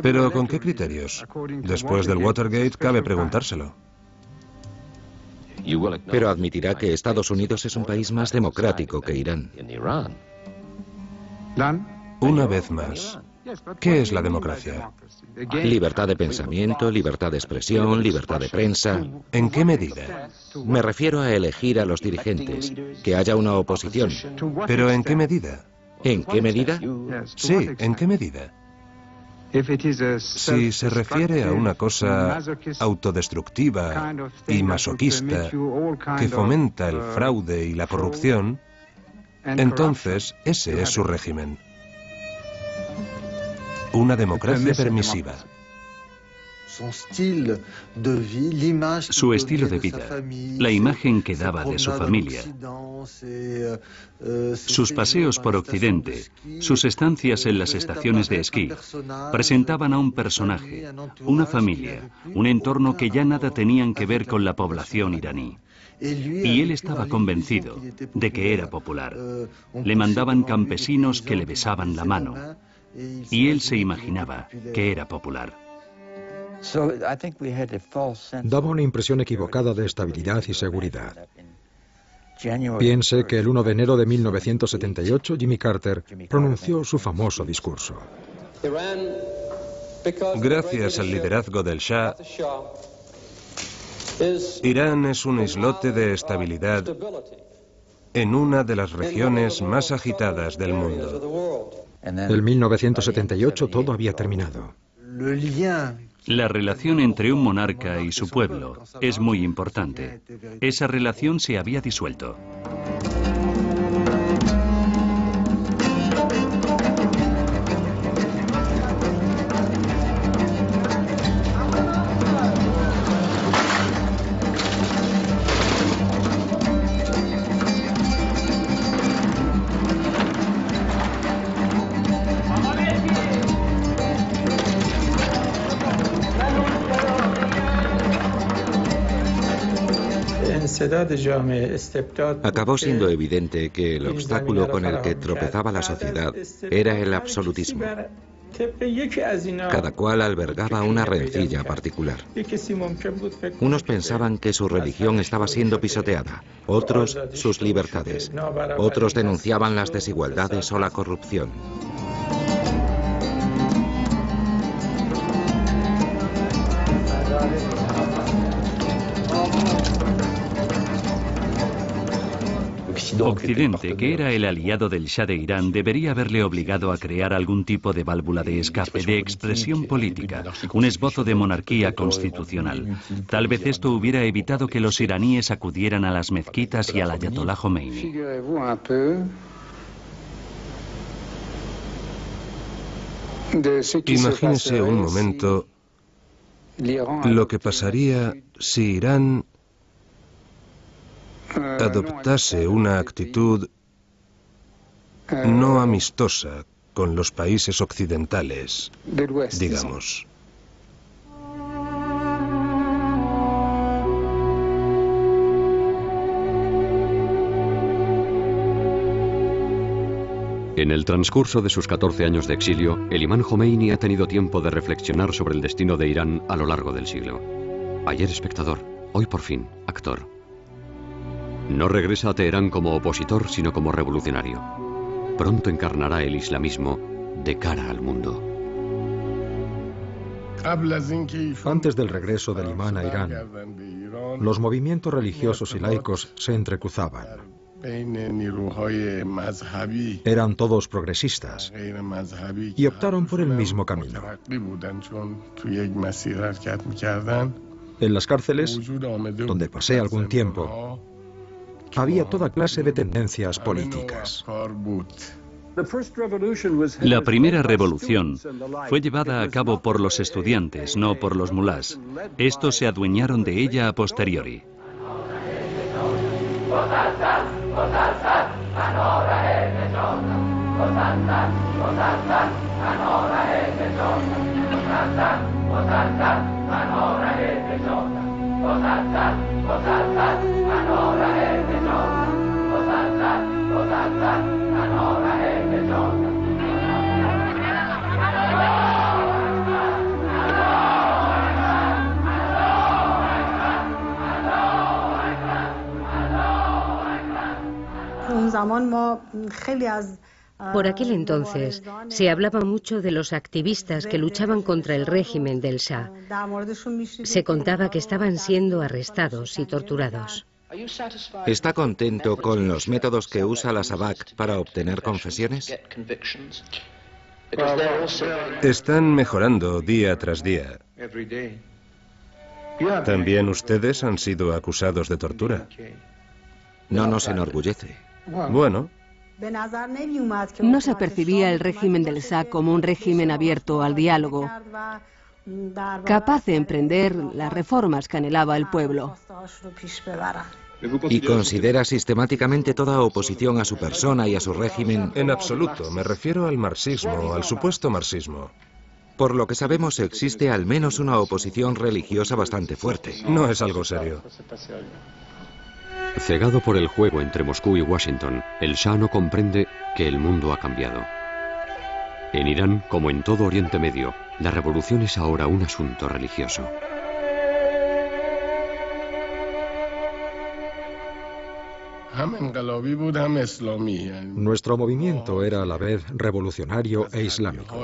¿Pero con qué criterios? Después del Watergate cabe preguntárselo. Pero admitirá que Estados Unidos es un país más democrático que Irán. Una vez más, ¿qué es la democracia? Libertad de pensamiento, libertad de expresión, libertad de prensa. ¿En qué medida? Me refiero a elegir a los dirigentes, que haya una oposición. ¿Pero en qué medida? ¿En qué medida? Sí, ¿en qué medida? Si se refiere a una cosa autodestructiva y masoquista que fomenta el fraude y la corrupción, entonces ese es su régimen. Una democracia permisiva. Su estilo de vida, la imagen que daba de su familia, sus paseos por Occidente, sus estancias en las estaciones de esquí, presentaban a un personaje, una familia, un entorno que ya nada tenían que ver con la población iraní. Y él estaba convencido de que era popular. Le mandaban campesinos que le besaban la mano. Y él se imaginaba que era popular. Daba una impresión equivocada de estabilidad y seguridad. Piense que el 1 de enero de 1978 Jimmy Carter pronunció su famoso discurso. Gracias al liderazgo del Shah, Irán es un islote de estabilidad en una de las regiones más agitadas del mundo. En 1978 todo había terminado. La relación entre un monarca y su pueblo es muy importante. Esa relación se había disuelto. Acabó siendo evidente que el obstáculo con el que tropezaba la sociedad era el absolutismo. Cada cual albergaba una rencilla particular. Unos pensaban que su religión estaba siendo pisoteada, otros sus libertades, otros denunciaban las desigualdades o la corrupción. Occidente, que era el aliado del Shah de Irán, debería haberle obligado a crear algún tipo de válvula de escape, de expresión política, un esbozo de monarquía constitucional. Tal vez esto hubiera evitado que los iraníes acudieran a las mezquitas y al ayatolá Jomeini. Imagínese un momento lo que pasaría si Irán adoptase una actitud no amistosa con los países occidentales, digamos. En el transcurso de sus 14 años de exilio, el imán Jomeini ha tenido tiempo de reflexionar sobre el destino de Irán a lo largo del siglo. Ayer espectador, hoy por fin actor. No regresa a Teherán como opositor, sino como revolucionario. Pronto encarnará el islamismo de cara al mundo. Antes del regreso del imán a Irán, los movimientos religiosos y laicos se entrecruzaban. Eran todos progresistas y optaron por el mismo camino. En las cárceles, donde pasé algún tiempo, había toda clase de tendencias políticas. La primera revolución fue llevada a cabo por los estudiantes, no por los mulás. Estos se adueñaron de ella a posteriori. Por aquel entonces se hablaba mucho de los activistas que luchaban contra el régimen del Shah. Se contaba que estaban siendo arrestados y torturados. ¿Está contento con los métodos que usa la SAVAK para obtener confesiones? Están mejorando día tras día. ¿También ustedes han sido acusados de tortura? No nos enorgullece. Bueno. No se percibía el régimen del Shah como un régimen abierto al diálogo, capaz de emprender las reformas que anhelaba el pueblo. ¿Y considera sistemáticamente toda oposición a su persona y a su régimen? En absoluto, me refiero al marxismo, al supuesto marxismo. Por lo que sabemos, existe al menos una oposición religiosa bastante fuerte. No es algo serio. Cegado por el juego entre Moscú y Washington, el Shah no comprende que el mundo ha cambiado. En Irán, como en todo Oriente Medio, la revolución es ahora un asunto religioso. Nuestro movimiento era a la vez revolucionario e islámico.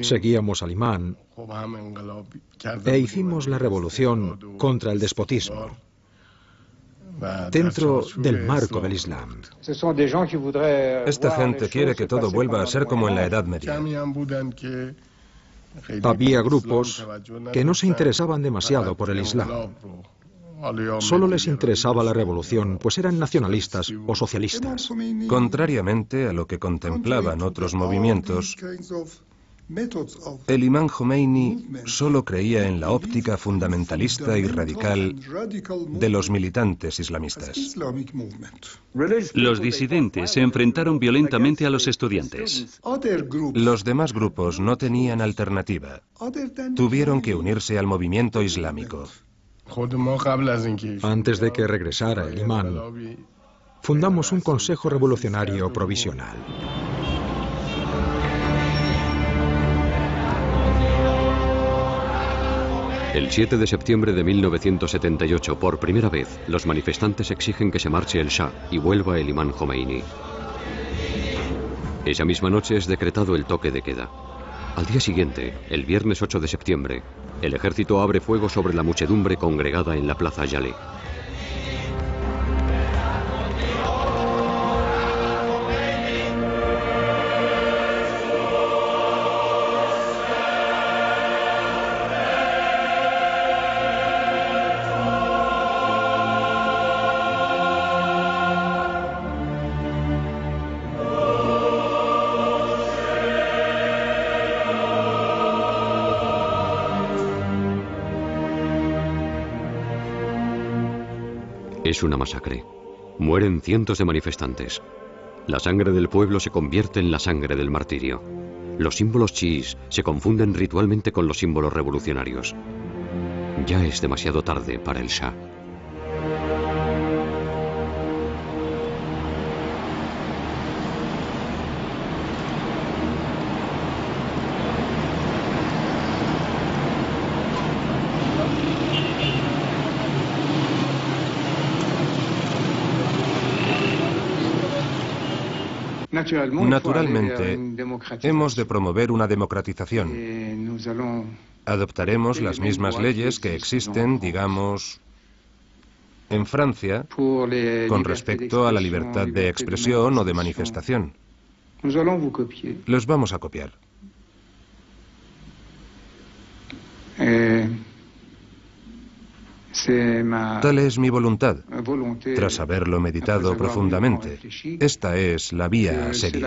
Seguíamos al imán e hicimos la revolución contra el despotismo, dentro del marco del Islam. Esta gente quiere que todo vuelva a ser como en la Edad Media. Había grupos que no se interesaban demasiado por el Islam. Solo les interesaba la revolución, pues eran nacionalistas o socialistas. Contrariamente a lo que contemplaban otros movimientos, el imán Jomeini solo creía en la óptica fundamentalista y radical de los militantes islamistas. Los disidentes se enfrentaron violentamente a los estudiantes. Los demás grupos no tenían alternativa. Tuvieron que unirse al movimiento islámico. Antes de que regresara el imán, fundamos un consejo revolucionario provisional. El 7 de septiembre de 1978, por primera vez, los manifestantes exigen que se marche el Shah y vuelva el imán Jomeini. Esa misma noche es decretado el toque de queda. Al día siguiente, el viernes 8 de septiembre, el ejército abre fuego sobre la muchedumbre congregada en la plaza Yale. Es una masacre. Mueren cientos de manifestantes. La sangre del pueblo se convierte en la sangre del martirio. Los símbolos chiíes se confunden ritualmente con los símbolos revolucionarios. Ya es demasiado tarde para el Shah. Naturalmente, hemos de promover una democratización. Adoptaremos las mismas leyes que existen, digamos, en Francia, con respecto a la libertad de expresión o de manifestación. Los vamos a copiar. Tal es mi voluntad, tras haberlo meditado profundamente. Esta es la vía a seguir.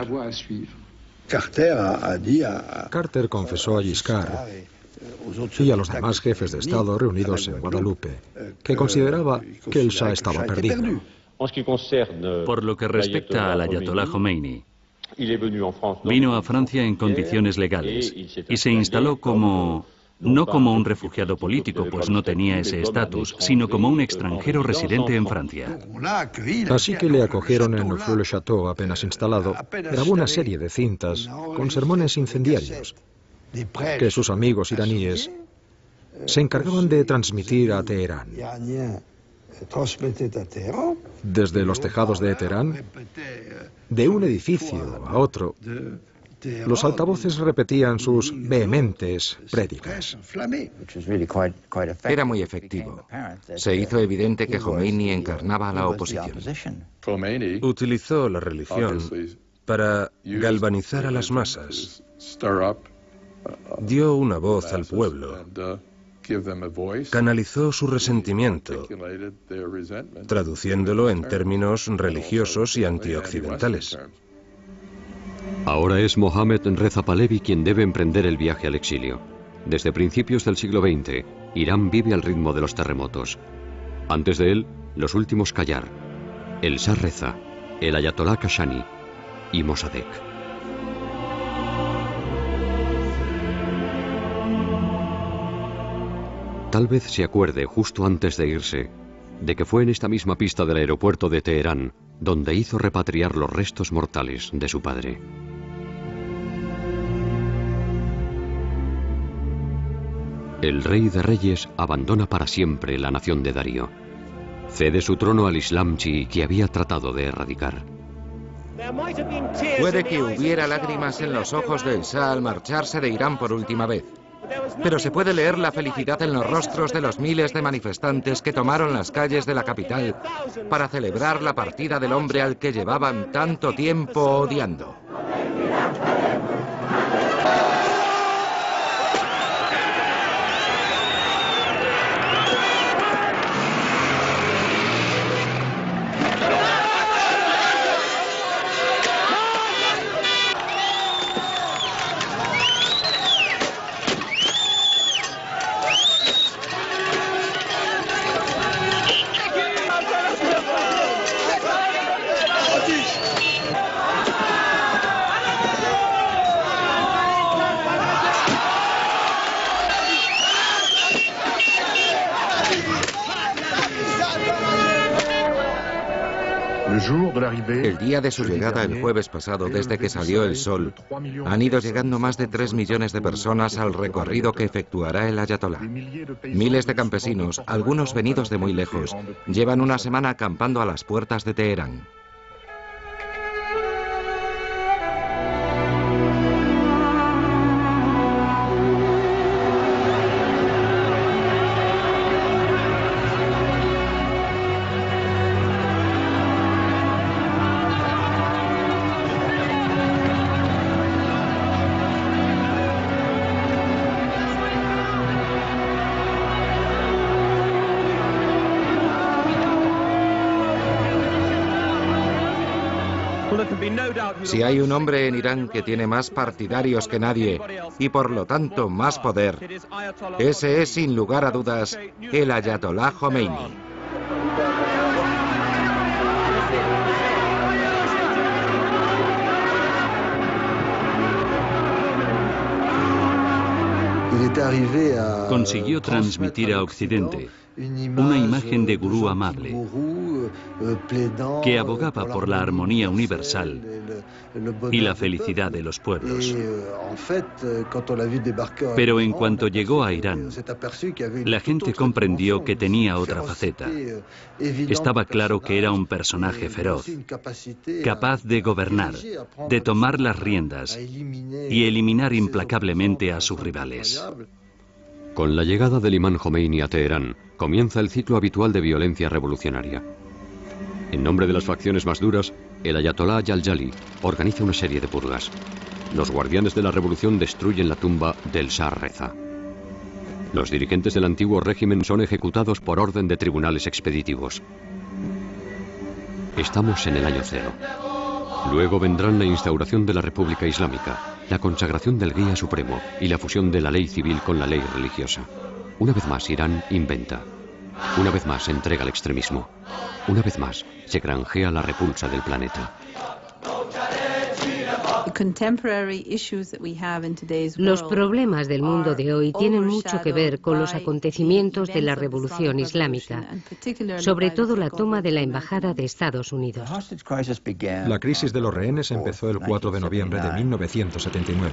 Carter confesó a Giscard y a los demás jefes de Estado reunidos en Guadalupe que consideraba que el Shah estaba perdido. Por lo que respecta al ayatolá Jomeini, vino a Francia en condiciones legales y se instaló no como un refugiado político, pues no tenía ese estatus, sino como un extranjero residente en Francia. Así que le acogieron en Neufeu-le-Château apenas instalado. Grabó una serie de cintas con sermones incendiarios que sus amigos iraníes se encargaban de transmitir a Teherán. Desde los tejados de Teherán, de un edificio a otro, los altavoces repetían sus vehementes prédicas. Era muy efectivo. Se hizo evidente que Jomeini encarnaba a la oposición. Utilizó la religión para galvanizar a las masas. Dio una voz al pueblo. Canalizó su resentimiento, traduciéndolo en términos religiosos y antioccidentales. Ahora es Mohammad Reza Pahlavi quien debe emprender el viaje al exilio. Desde principios del siglo XX, Irán vive al ritmo de los terremotos. Antes de él, los últimos Qajar, el Shah Reza, el ayatolá Kashani y Mossadegh. Tal vez se acuerde, justo antes de irse, de que fue en esta misma pista del aeropuerto de Teherán donde hizo repatriar los restos mortales de su padre. El rey de reyes abandona para siempre la nación de Darío. Cede su trono al Islam chií que había tratado de erradicar. Puede que hubiera lágrimas en los ojos del Shah al marcharse de Irán por última vez. Pero se puede leer la felicidad en los rostros de los miles de manifestantes que tomaron las calles de la capital para celebrar la partida del hombre al que llevaban tanto tiempo odiando. El día de su llegada el jueves pasado, desde que salió el sol, han ido llegando más de 3 millones de personas al recorrido que efectuará el ayatolá. Miles de campesinos, algunos venidos de muy lejos, llevan una semana acampando a las puertas de Teherán. Si hay un hombre en Irán que tiene más partidarios que nadie y por lo tanto más poder, ese es sin lugar a dudas el ayatolá Jomeini. Consiguió transmitir a Occidente una imagen de gurú amable que abogaba por la armonía universal y la felicidad de los pueblos. Pero en cuanto llegó a Irán, la gente comprendió que tenía otra faceta. Estaba claro que era un personaje feroz, capaz de gobernar, de tomar las riendas y eliminar implacablemente a sus rivales. Con la llegada del imán Jomeini a Teherán, comienza el ciclo habitual de violencia revolucionaria. En nombre de las facciones más duras, el ayatolá Jaljali organiza una serie de purgas. Los guardianes de la revolución destruyen la tumba del Shah Reza. Los dirigentes del antiguo régimen son ejecutados por orden de tribunales expeditivos. Estamos en el año cero. Luego vendrán la instauración de la República Islámica, la consagración del Guía Supremo y la fusión de la ley civil con la ley religiosa. Una vez más Irán inventa. Una vez más se entrega al extremismo. Una vez más se granjea la repulsa del planeta. Los problemas del mundo de hoy tienen mucho que ver con los acontecimientos de la Revolución Islámica, sobre todo la toma de la Embajada de Estados Unidos. La crisis de los rehenes empezó el 4 de noviembre de 1979.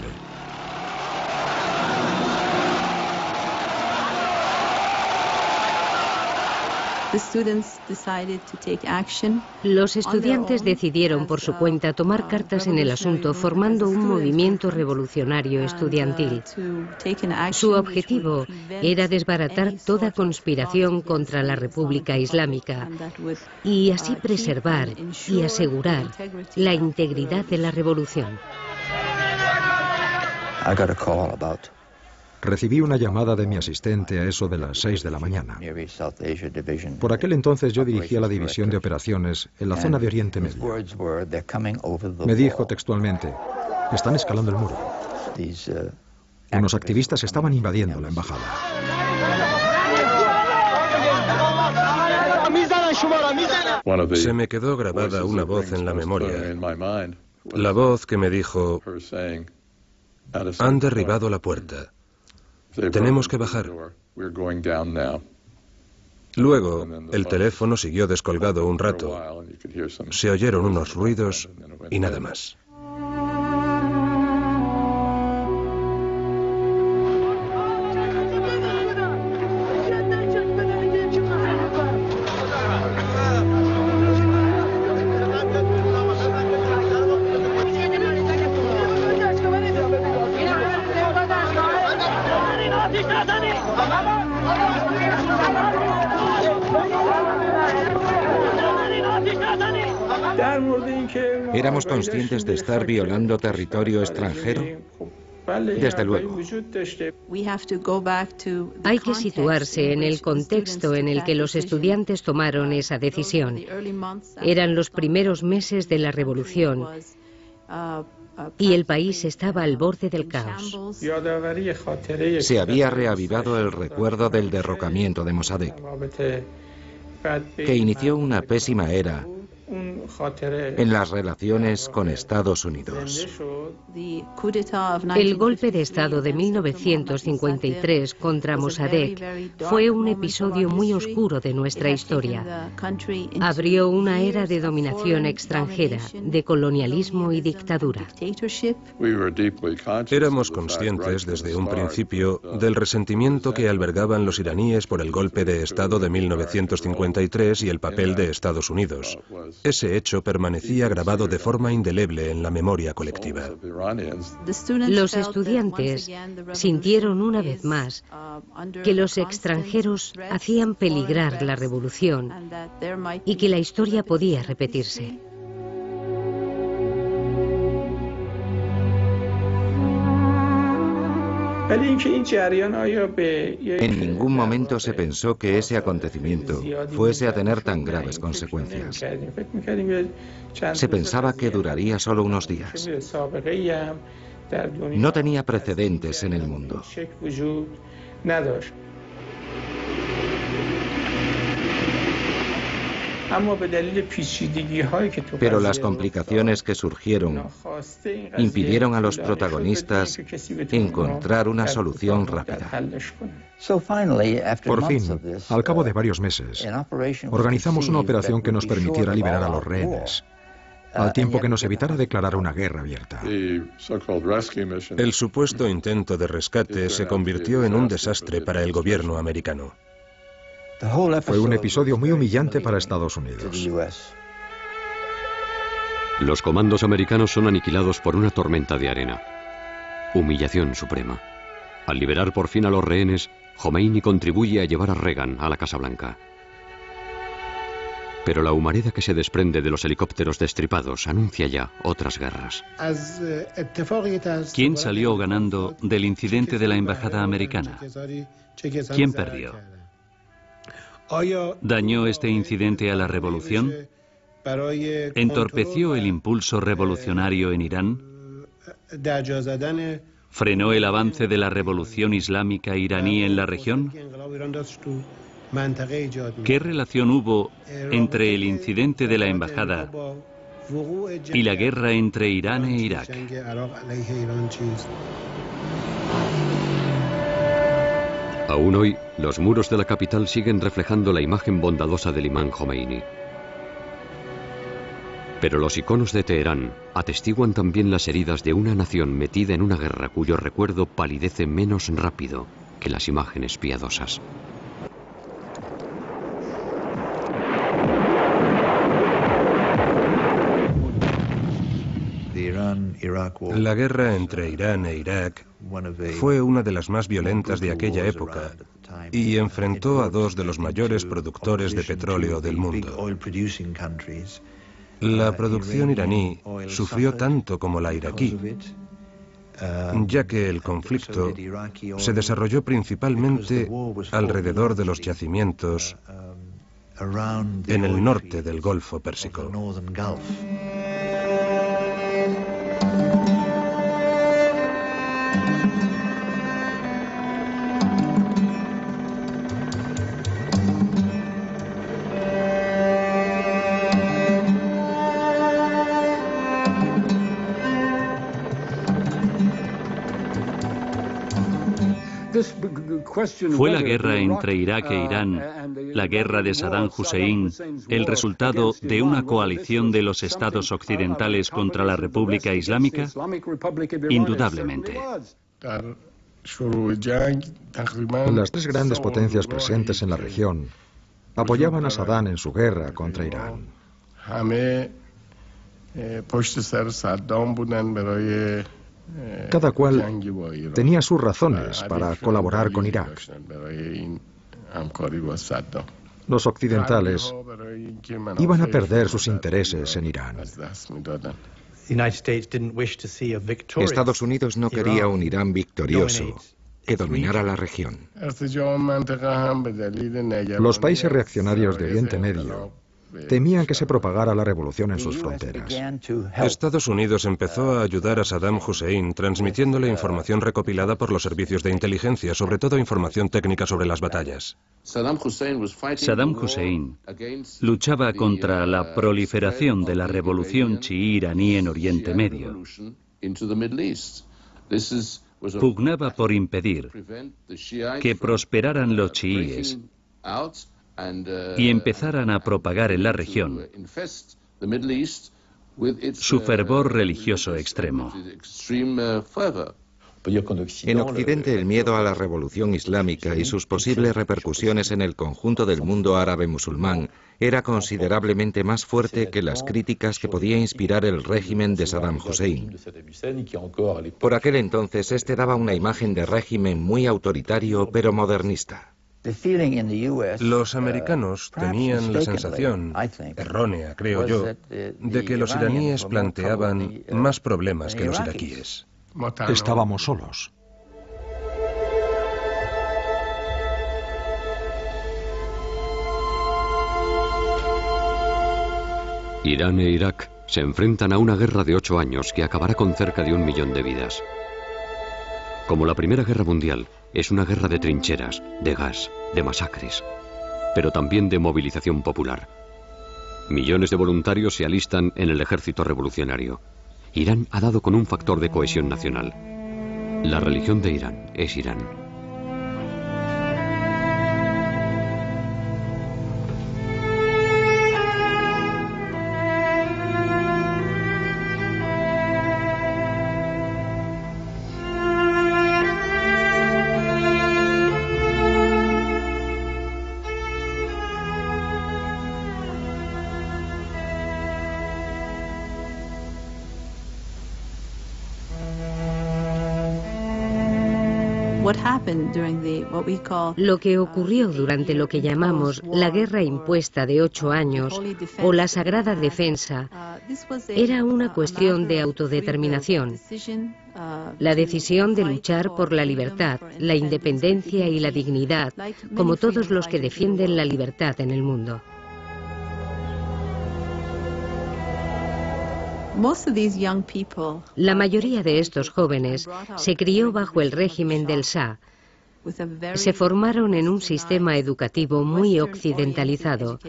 Los estudiantes decidieron por su cuenta tomar cartas en el asunto, formando un movimiento revolucionario estudiantil. Su objetivo era desbaratar toda conspiración contra la República Islámica y así preservar y asegurar la integridad de la revolución. Recibí una llamada de mi asistente a eso de las 6 de la mañana. Por aquel entonces yo dirigía la división de operaciones en la zona de Oriente Medio. Me dijo textualmente: están escalando el muro. Unos activistas estaban invadiendo la embajada. Se me quedó grabada una voz en la memoria. La voz que me dijo: han derribado la puerta. Tenemos que bajar. Luego, el teléfono siguió descolgado un rato. Se oyeron unos ruidos y nada más. ¿Éramos conscientes de estar violando territorio extranjero? Desde luego. Hay que situarse en el contexto en el que los estudiantes tomaron esa decisión. Eran los primeros meses de la revolución y el país estaba al borde del caos. Se había reavivado el recuerdo del derrocamiento de Mossadegh, que inició una pésima era en las relaciones con Estados Unidos. El golpe de Estado de 1953 contra Mossadegh fue un episodio muy oscuro de nuestra historia. Abrió una era de dominación extranjera, de colonialismo y dictadura. Éramos conscientes desde un principio del resentimiento que albergaban los iraníes por el golpe de Estado de 1953 y el papel de Estados Unidos. Ese hecho permanecía grabado de forma indeleble en la memoria colectiva. Los estudiantes sintieron una vez más que los extranjeros hacían peligrar la revolución y que la historia podía repetirse. En ningún momento se pensó que ese acontecimiento fuese a tener tan graves consecuencias. Se pensaba que duraría solo unos días. No tenía precedentes en el mundo. Pero las complicaciones que surgieron impidieron a los protagonistas encontrar una solución rápida. Por fin, al cabo de varios meses, organizamos una operación que nos permitiera liberar a los rehenes, al tiempo que nos evitara declarar una guerra abierta. El supuesto intento de rescate se convirtió en un desastre para el gobierno americano. Fue un episodio muy humillante para Estados Unidos. Los comandos americanos son aniquilados por una tormenta de arena. Humillación suprema. Al liberar por fin a los rehenes, Jomeini contribuye a llevar a Reagan a la Casa Blanca. Pero la humareda que se desprende de los helicópteros destripados anuncia ya otras guerras. ¿Quién salió ganando del incidente de la embajada americana? ¿Quién perdió? ¿Dañó este incidente a la revolución? ¿Entorpeció el impulso revolucionario en Irán? ¿Frenó el avance de la revolución islámica iraní en la región? ¿Qué relación hubo entre el incidente de la embajada y la guerra entre Irán e Irak? Aún hoy, los muros de la capital siguen reflejando la imagen bondadosa del imán Jomeini. Pero los iconos de Teherán atestiguan también las heridas de una nación metida en una guerra cuyo recuerdo palidece menos rápido que las imágenes piadosas. La guerra entre Irán e Irak fue una de las más violentas de aquella época y enfrentó a dos de los mayores productores de petróleo del mundo. La producción iraní sufrió tanto como la iraquí, ya que el conflicto se desarrolló principalmente alrededor de los yacimientos en el norte del Golfo Pérsico. ¿Fue la guerra entre Irak e Irán, la guerra de Saddam Hussein, el resultado de una coalición de los estados occidentales contra la República Islámica? Indudablemente. Las tres grandes potencias presentes en la región apoyaban a Saddam en su guerra contra Irán. Cada cual tenía sus razones para colaborar con Irak. Los occidentales iban a perder sus intereses en Irán. Estados Unidos no quería un Irán victorioso que dominara la región. Los países reaccionarios de Oriente Medio temían que se propagara la revolución en sus fronteras. Estados Unidos empezó a ayudar a Saddam Hussein transmitiéndole información recopilada por los servicios de inteligencia, sobre todo información técnica sobre las batallas. Saddam Hussein luchaba contra la proliferación de la revolución chií iraní en Oriente Medio. Pugnaba por impedir que prosperaran los chiíes y empezaran a propagar en la región su fervor religioso extremo. En Occidente, el miedo a la revolución islámica y sus posibles repercusiones en el conjunto del mundo árabe musulmán era considerablemente más fuerte que las críticas que podía inspirar el régimen de Saddam Hussein. Por aquel entonces, este daba una imagen de régimen muy autoritario pero modernista. Los americanos tenían la sensación, errónea creo yo, de que los iraníes planteaban más problemas que los iraquíes. Estábamos solos. Irán e Irak se enfrentan a una guerra de 8 años que acabará con cerca de 1 millón de vidas. Como la Primera Guerra Mundial, es una guerra de trincheras, de gas, de masacres, pero también de movilización popular. Millones de voluntarios se alistan en el ejército revolucionario. Irán ha dado con un factor de cohesión nacional. La religión de Irán es Irán. Lo que ocurrió durante lo que llamamos la guerra impuesta de 8 años o la sagrada defensa era una cuestión de autodeterminación. La decisión de luchar por la libertad, la independencia y la dignidad, como todos los que defienden la libertad en el mundo. La mayoría de estos jóvenes se crió bajo el régimen del Shah. Se formaron en un sistema educativo muy occidentalizado.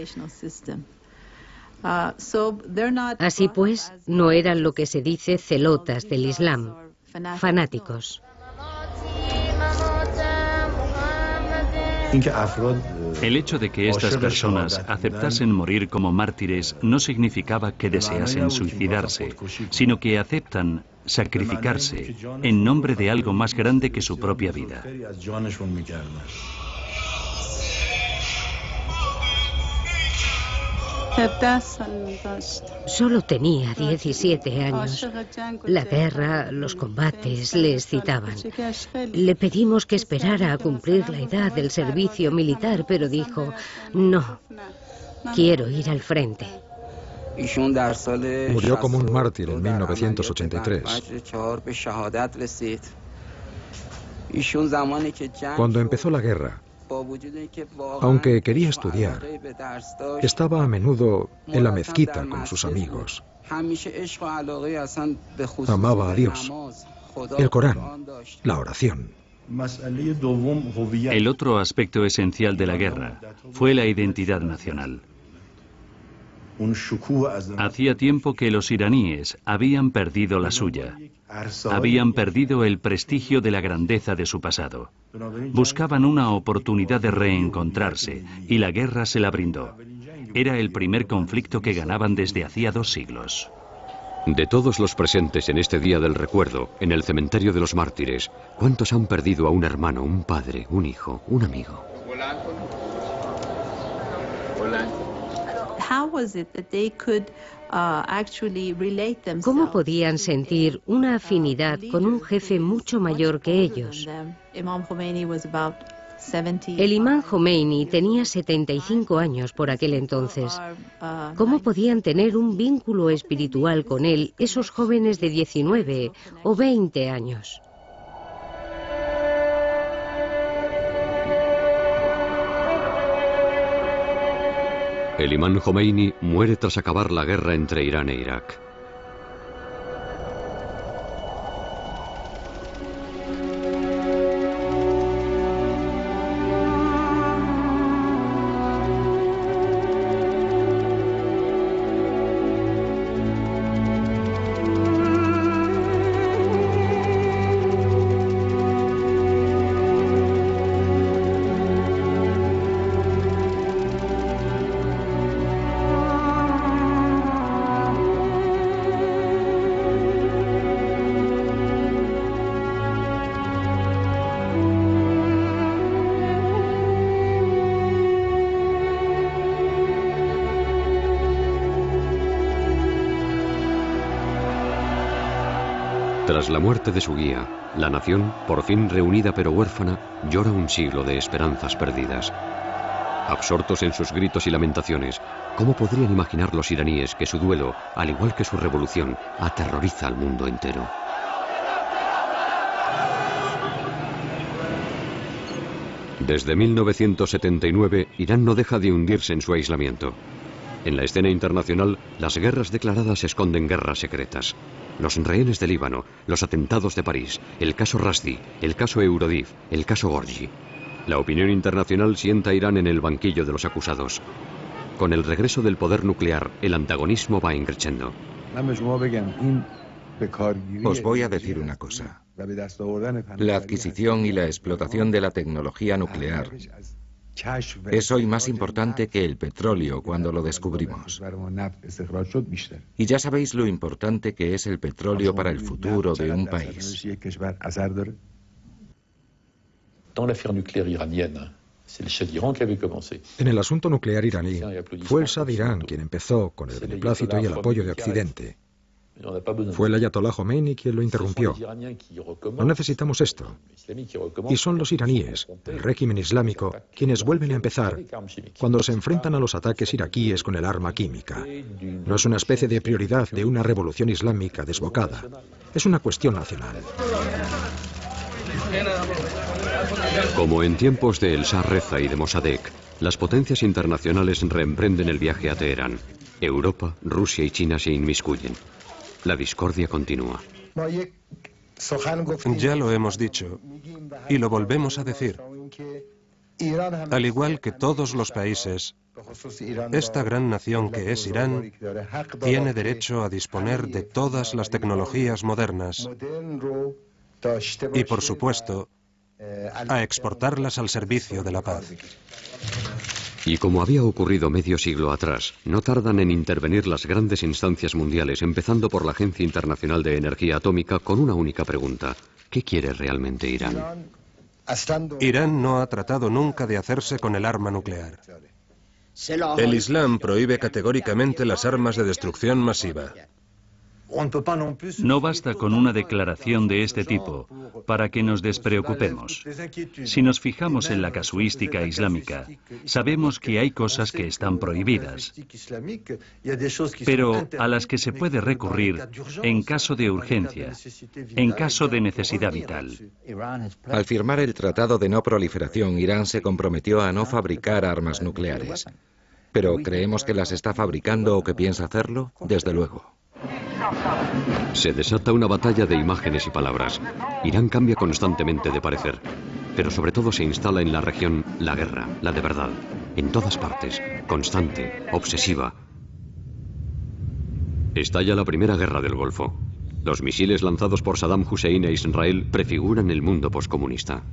Así pues, no eran lo que se dice celotas del Islam, fanáticos. El hecho de que estas personas aceptasen morir como mártires no significaba que deseasen suicidarse, sino que aceptan sacrificarse en nombre de algo más grande que su propia vida. Solo tenía 17 años. La guerra, los combates le excitaban. Le pedimos que esperara a cumplir la edad del servicio militar, pero dijo, no, quiero ir al frente. Murió como un mártir en 1983. Cuando empezó la guerra, aunque quería estudiar, estaba a menudo en la mezquita con sus amigos. Amaba a Dios, el Corán, la oración. El otro aspecto esencial de la guerra fue la identidad nacional. Hacía tiempo que los iraníes habían perdido la suya. Habían perdido el prestigio de la grandeza de su pasado. Buscaban una oportunidad de reencontrarse y la guerra se la brindó. Era el primer conflicto que ganaban desde hacía 2 siglos. De todos los presentes en este día del recuerdo, en el cementerio de los mártires, ¿cuántos han perdido a un hermano, un padre, un hijo, un amigo? ¿Cómo podían sentir una afinidad con un jefe mucho mayor que ellos? El imán Jomeini tenía 75 años por aquel entonces. ¿Cómo podían tener un vínculo espiritual con él esos jóvenes de 19 o 20 años? El imán Jomeini muere tras acabar la guerra entre Irán e Irak. Tras la muerte de su guía, la nación, por fin reunida pero huérfana, llora un siglo de esperanzas perdidas. Absortos en sus gritos y lamentaciones, ¿cómo podrían imaginar los iraníes que su duelo, al igual que su revolución, aterroriza al mundo entero? Desde 1979, Irán no deja de hundirse en su aislamiento. En la escena internacional, las guerras declaradas esconden guerras secretas. Los rehenes de Líbano, los atentados de París, el caso Rushdie, el caso Eurodiv, el caso Gorgi. La opinión internacional sienta a Irán en el banquillo de los acusados. Con el regreso del poder nuclear, el antagonismo va increciendo. Os voy a decir una cosa. La adquisición y la explotación de la tecnología nuclear es hoy más importante que el petróleo cuando lo descubrimos. Y ya sabéis lo importante que es el petróleo para el futuro de un país. En el asunto nuclear iraní, fue el Shah de Irán quien empezó con el beneplácito y el apoyo de Occidente. Fue el ayatolá Jomeini quien lo interrumpió. No necesitamos esto. Y son los iraníes, el régimen islámico, quienes vuelven a empezar cuando se enfrentan a los ataques iraquíes con el arma química. No es una especie de prioridad de una revolución islámica desbocada. Es una cuestión nacional. Como en tiempos de El Shah Reza y de Mossadegh, las potencias internacionales reemprenden el viaje a Teherán. Europa, Rusia y China se inmiscuyen. La discordia continúa. Ya lo hemos dicho y lo volvemos a decir. Al igual que todos los países, esta gran nación que es Irán tiene derecho a disponer de todas las tecnologías modernas y, por supuesto, a exportarlas al servicio de la paz. Y como había ocurrido medio siglo atrás, no tardan en intervenir las grandes instancias mundiales, empezando por la Agencia Internacional de Energía Atómica, con una única pregunta: ¿qué quiere realmente Irán? Irán no ha tratado nunca de hacerse con el arma nuclear. El Islam prohíbe categóricamente las armas de destrucción masiva. No basta con una declaración de este tipo para que nos despreocupemos. Si nos fijamos en la casuística islámica, sabemos que hay cosas que están prohibidas, pero a las que se puede recurrir en caso de urgencia, en caso de necesidad vital. Al firmar el Tratado de No Proliferación, Irán se comprometió a no fabricar armas nucleares. ¿Pero creemos que las está fabricando o que piensa hacerlo? Desde luego. Se desata una batalla de imágenes y palabras. Irán cambia constantemente de parecer, pero sobre todo se instala en la región la guerra, la de verdad, en todas partes, constante, obsesiva. Estalla la primera guerra del Golfo. Los misiles lanzados por Saddam Hussein a Israel prefiguran el mundo poscomunista.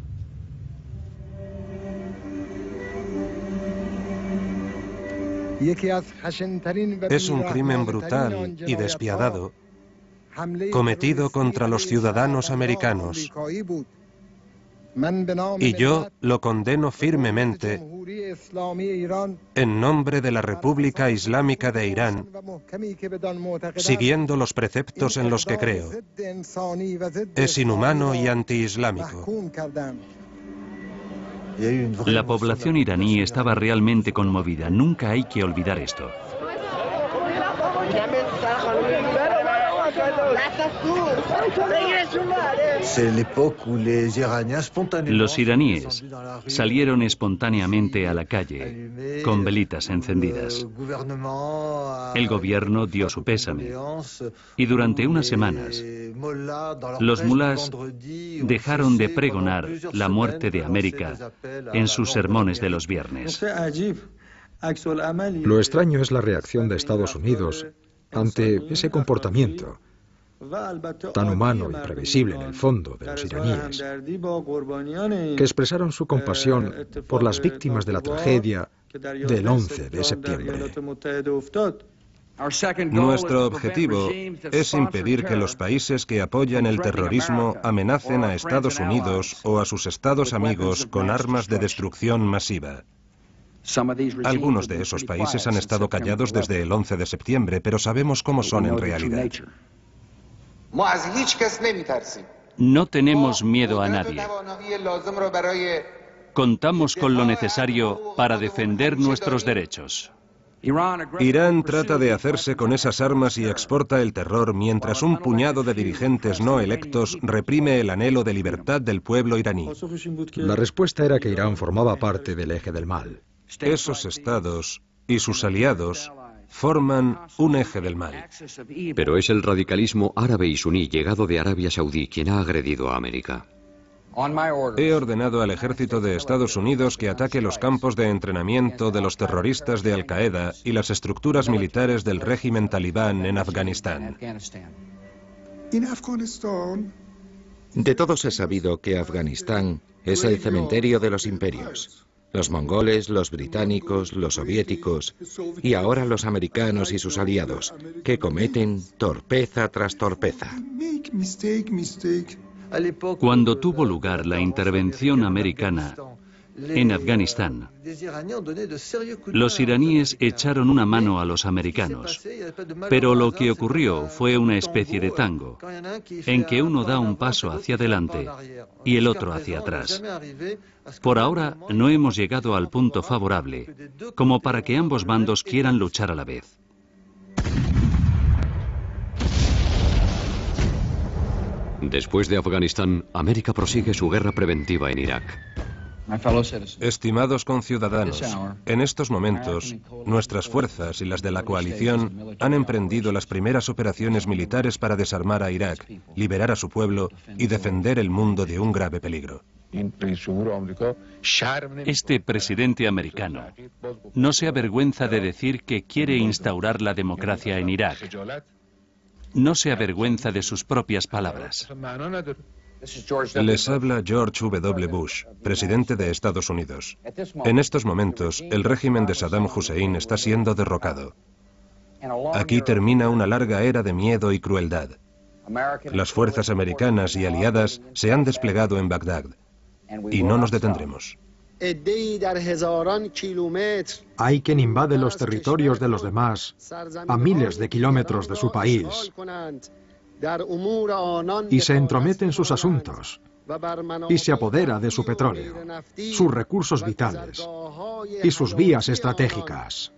Es un crimen brutal y despiadado cometido contra los ciudadanos americanos. Y yo lo condeno firmemente en nombre de la República Islámica de Irán, siguiendo los preceptos en los que creo. Es inhumano y antiislámico. La población iraní estaba realmente conmovida. Nunca hay que olvidar esto. Los iraníes salieron espontáneamente a la calle con velitas encendidas. El gobierno dio su pésame y durante unas semanas los mulás dejaron de pregonar la muerte de América en sus sermones de los viernes. Lo extraño es la reacción de Estados Unidos ante ese comportamiento tan humano y previsible en el fondo de los iraníes, que expresaron su compasión por las víctimas de la tragedia del 11 de septiembre. Nuestro objetivo es impedir que los países que apoyan el terrorismo amenacen a Estados Unidos o a sus estados amigos con armas de destrucción masiva. Algunos de esos países han estado callados desde el 11 de septiembre, pero sabemos cómo son en realidad. No tenemos miedo a nadie. Contamos con lo necesario para defender nuestros derechos. Irán trata de hacerse con esas armas y exporta el terror mientras un puñado de dirigentes no electos reprime el anhelo de libertad del pueblo iraní. La respuesta era que Irán formaba parte del eje del mal. Esos estados y sus aliados forman un eje del mal. Pero es el radicalismo árabe y suní llegado de Arabia Saudí quien ha agredido a América. He ordenado al ejército de Estados Unidos que ataque los campos de entrenamiento de los terroristas de Al-Qaeda y las estructuras militares del régimen talibán en Afganistán. De todos es sabido que Afganistán es el cementerio de los imperios. Los mongoles, los británicos, los soviéticos y ahora los americanos y sus aliados, que cometen torpeza tras torpeza. Cuando tuvo lugar la intervención americana, En Afganistán, los iraníes echaron una mano a los americanos, pero lo que ocurrió fue una especie de tango, en que uno da un paso hacia adelante y el otro hacia atrás. Por ahora no hemos llegado al punto favorable, como para que ambos bandos quieran luchar a la vez. Después de Afganistán, América prosigue su guerra preventiva en Irak. Estimados conciudadanos, en estos momentos, nuestras fuerzas y las de la coalición han emprendido las primeras operaciones militares para desarmar a Irak, liberar a su pueblo y defender el mundo de un grave peligro. Este presidente americano no se avergüenza de decir que quiere instaurar la democracia en Irak. No se avergüenza de sus propias palabras. Les habla George W. Bush, presidente de Estados Unidos. En estos momentos, el régimen de Saddam Hussein está siendo derrocado. Aquí termina una larga era de miedo y crueldad. Las fuerzas americanas y aliadas se han desplegado en Bagdad, y no nos detendremos. Hay quien invade los territorios de los demás a miles de kilómetros de su país y se entromete en sus asuntos y se apodera de su petróleo, sus recursos vitales y sus vías estratégicas.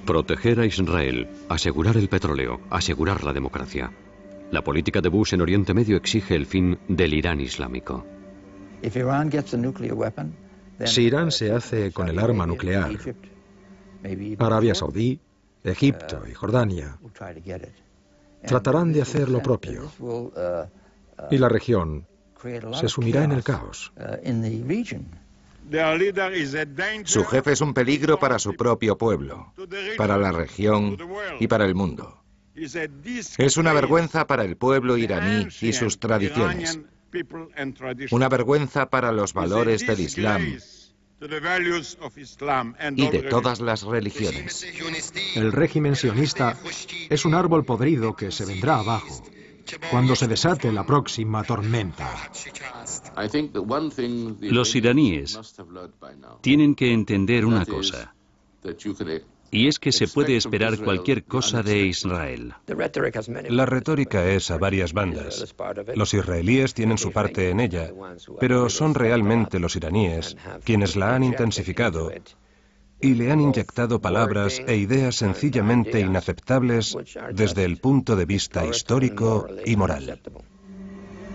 Proteger a Israel, asegurar el petróleo, asegurar la democracia. La política de Bush en Oriente Medio exige el fin del Irán islámico. Si Irán se hace con el arma nuclear, Arabia Saudí, Egipto y Jordania tratarán de hacer lo propio, y la región se sumirá en el caos. Su jefe es un peligro para su propio pueblo, para la región y para el mundo. Es una vergüenza para el pueblo iraní y sus tradiciones. Una vergüenza para los valores del Islam y de todas las religiones. El régimen sionista es un árbol podrido que se vendrá abajo cuando se desate la próxima tormenta. Los iraníes tienen que entender una cosa, y es que se puede esperar cualquier cosa de Israel. La retórica es a varias bandas. Los israelíes tienen su parte en ella, pero son realmente los iraníes quienes la han intensificado y le han inyectado palabras e ideas sencillamente inaceptables desde el punto de vista histórico y moral.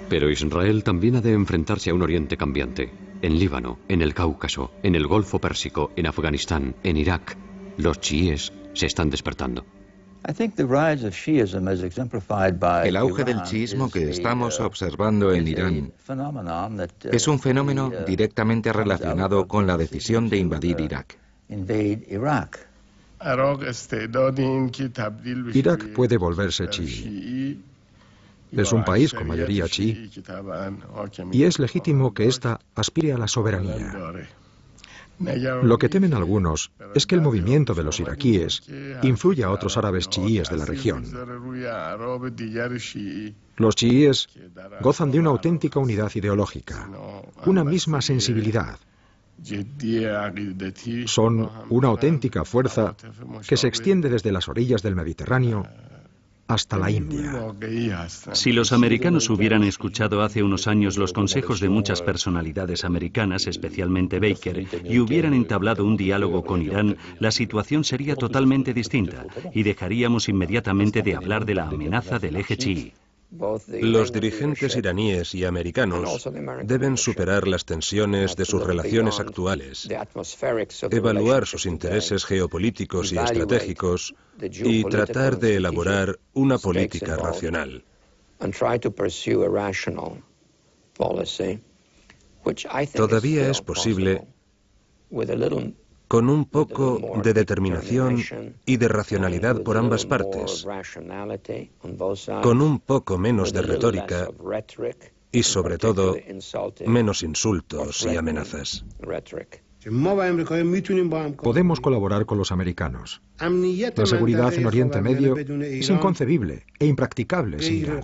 Pero Israel también ha de enfrentarse a un Oriente cambiante. En Líbano, en el Cáucaso, en el Golfo Pérsico, en Afganistán, en Irak. Los chiíes se están despertando. El auge del chiismo que estamos observando en Irán es un fenómeno directamente relacionado con la decisión de invadir Irak. Irak puede volverse chií. Es un país con mayoría chií y es legítimo que ésta aspire a la soberanía. Lo que temen algunos es que el movimiento de los iraquíes influya a otros árabes chiíes de la región. Los chiíes gozan de una auténtica unidad ideológica, una misma sensibilidad. Son una auténtica fuerza que se extiende desde las orillas del Mediterráneo hasta la India. Si los americanos hubieran escuchado hace unos años los consejos de muchas personalidades americanas, especialmente Baker, y hubieran entablado un diálogo con Irán, la situación sería totalmente distinta y dejaríamos inmediatamente de hablar de la amenaza del eje chií. Los dirigentes iraníes y americanos deben superar las tensiones de sus relaciones actuales, evaluar sus intereses geopolíticos y estratégicos y tratar de elaborar una política racional. Todavía es posible, con un poco de determinación y de racionalidad por ambas partes, con un poco menos de retórica y, sobre todo, menos insultos y amenazas. Podemos colaborar con los americanos. La seguridad en Oriente Medio es inconcebible e impracticable sin Irán.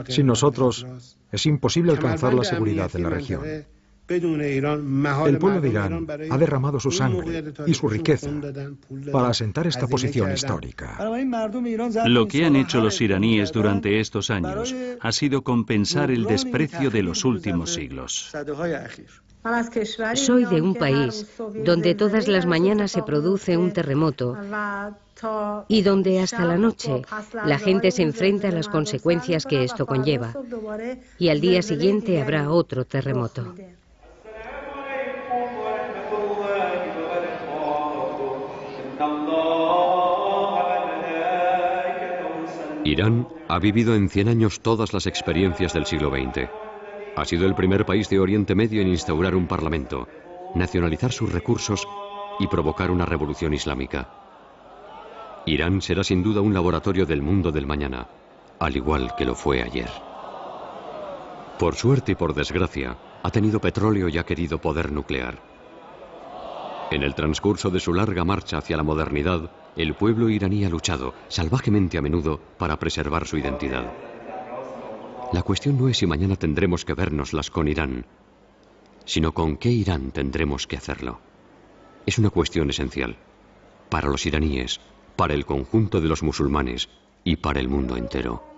Sin nosotros es imposible alcanzar la seguridad en la región. El pueblo de Irán ha derramado su sangre y su riqueza para asentar esta posición histórica. Lo que han hecho los iraníes durante estos años ha sido compensar el desprecio de los últimos siglos. Soy de un país donde todas las mañanas se produce un terremoto y donde hasta la noche la gente se enfrenta a las consecuencias que esto conlleva. Y al día siguiente habrá otro terremoto. Irán ha vivido en 100 años todas las experiencias del siglo XX. Ha sido el primer país de Oriente Medio en instaurar un parlamento, nacionalizar sus recursos y provocar una revolución islámica. Irán será sin duda un laboratorio del mundo del mañana, al igual que lo fue ayer. Por suerte y por desgracia, ha tenido petróleo y ha querido poder nuclear. En el transcurso de su larga marcha hacia la modernidad, el pueblo iraní ha luchado, salvajemente a menudo, para preservar su identidad. La cuestión no es si mañana tendremos que vérnoslas con Irán, sino con qué Irán tendremos que hacerlo. Es una cuestión esencial, para los iraníes, para el conjunto de los musulmanes y para el mundo entero.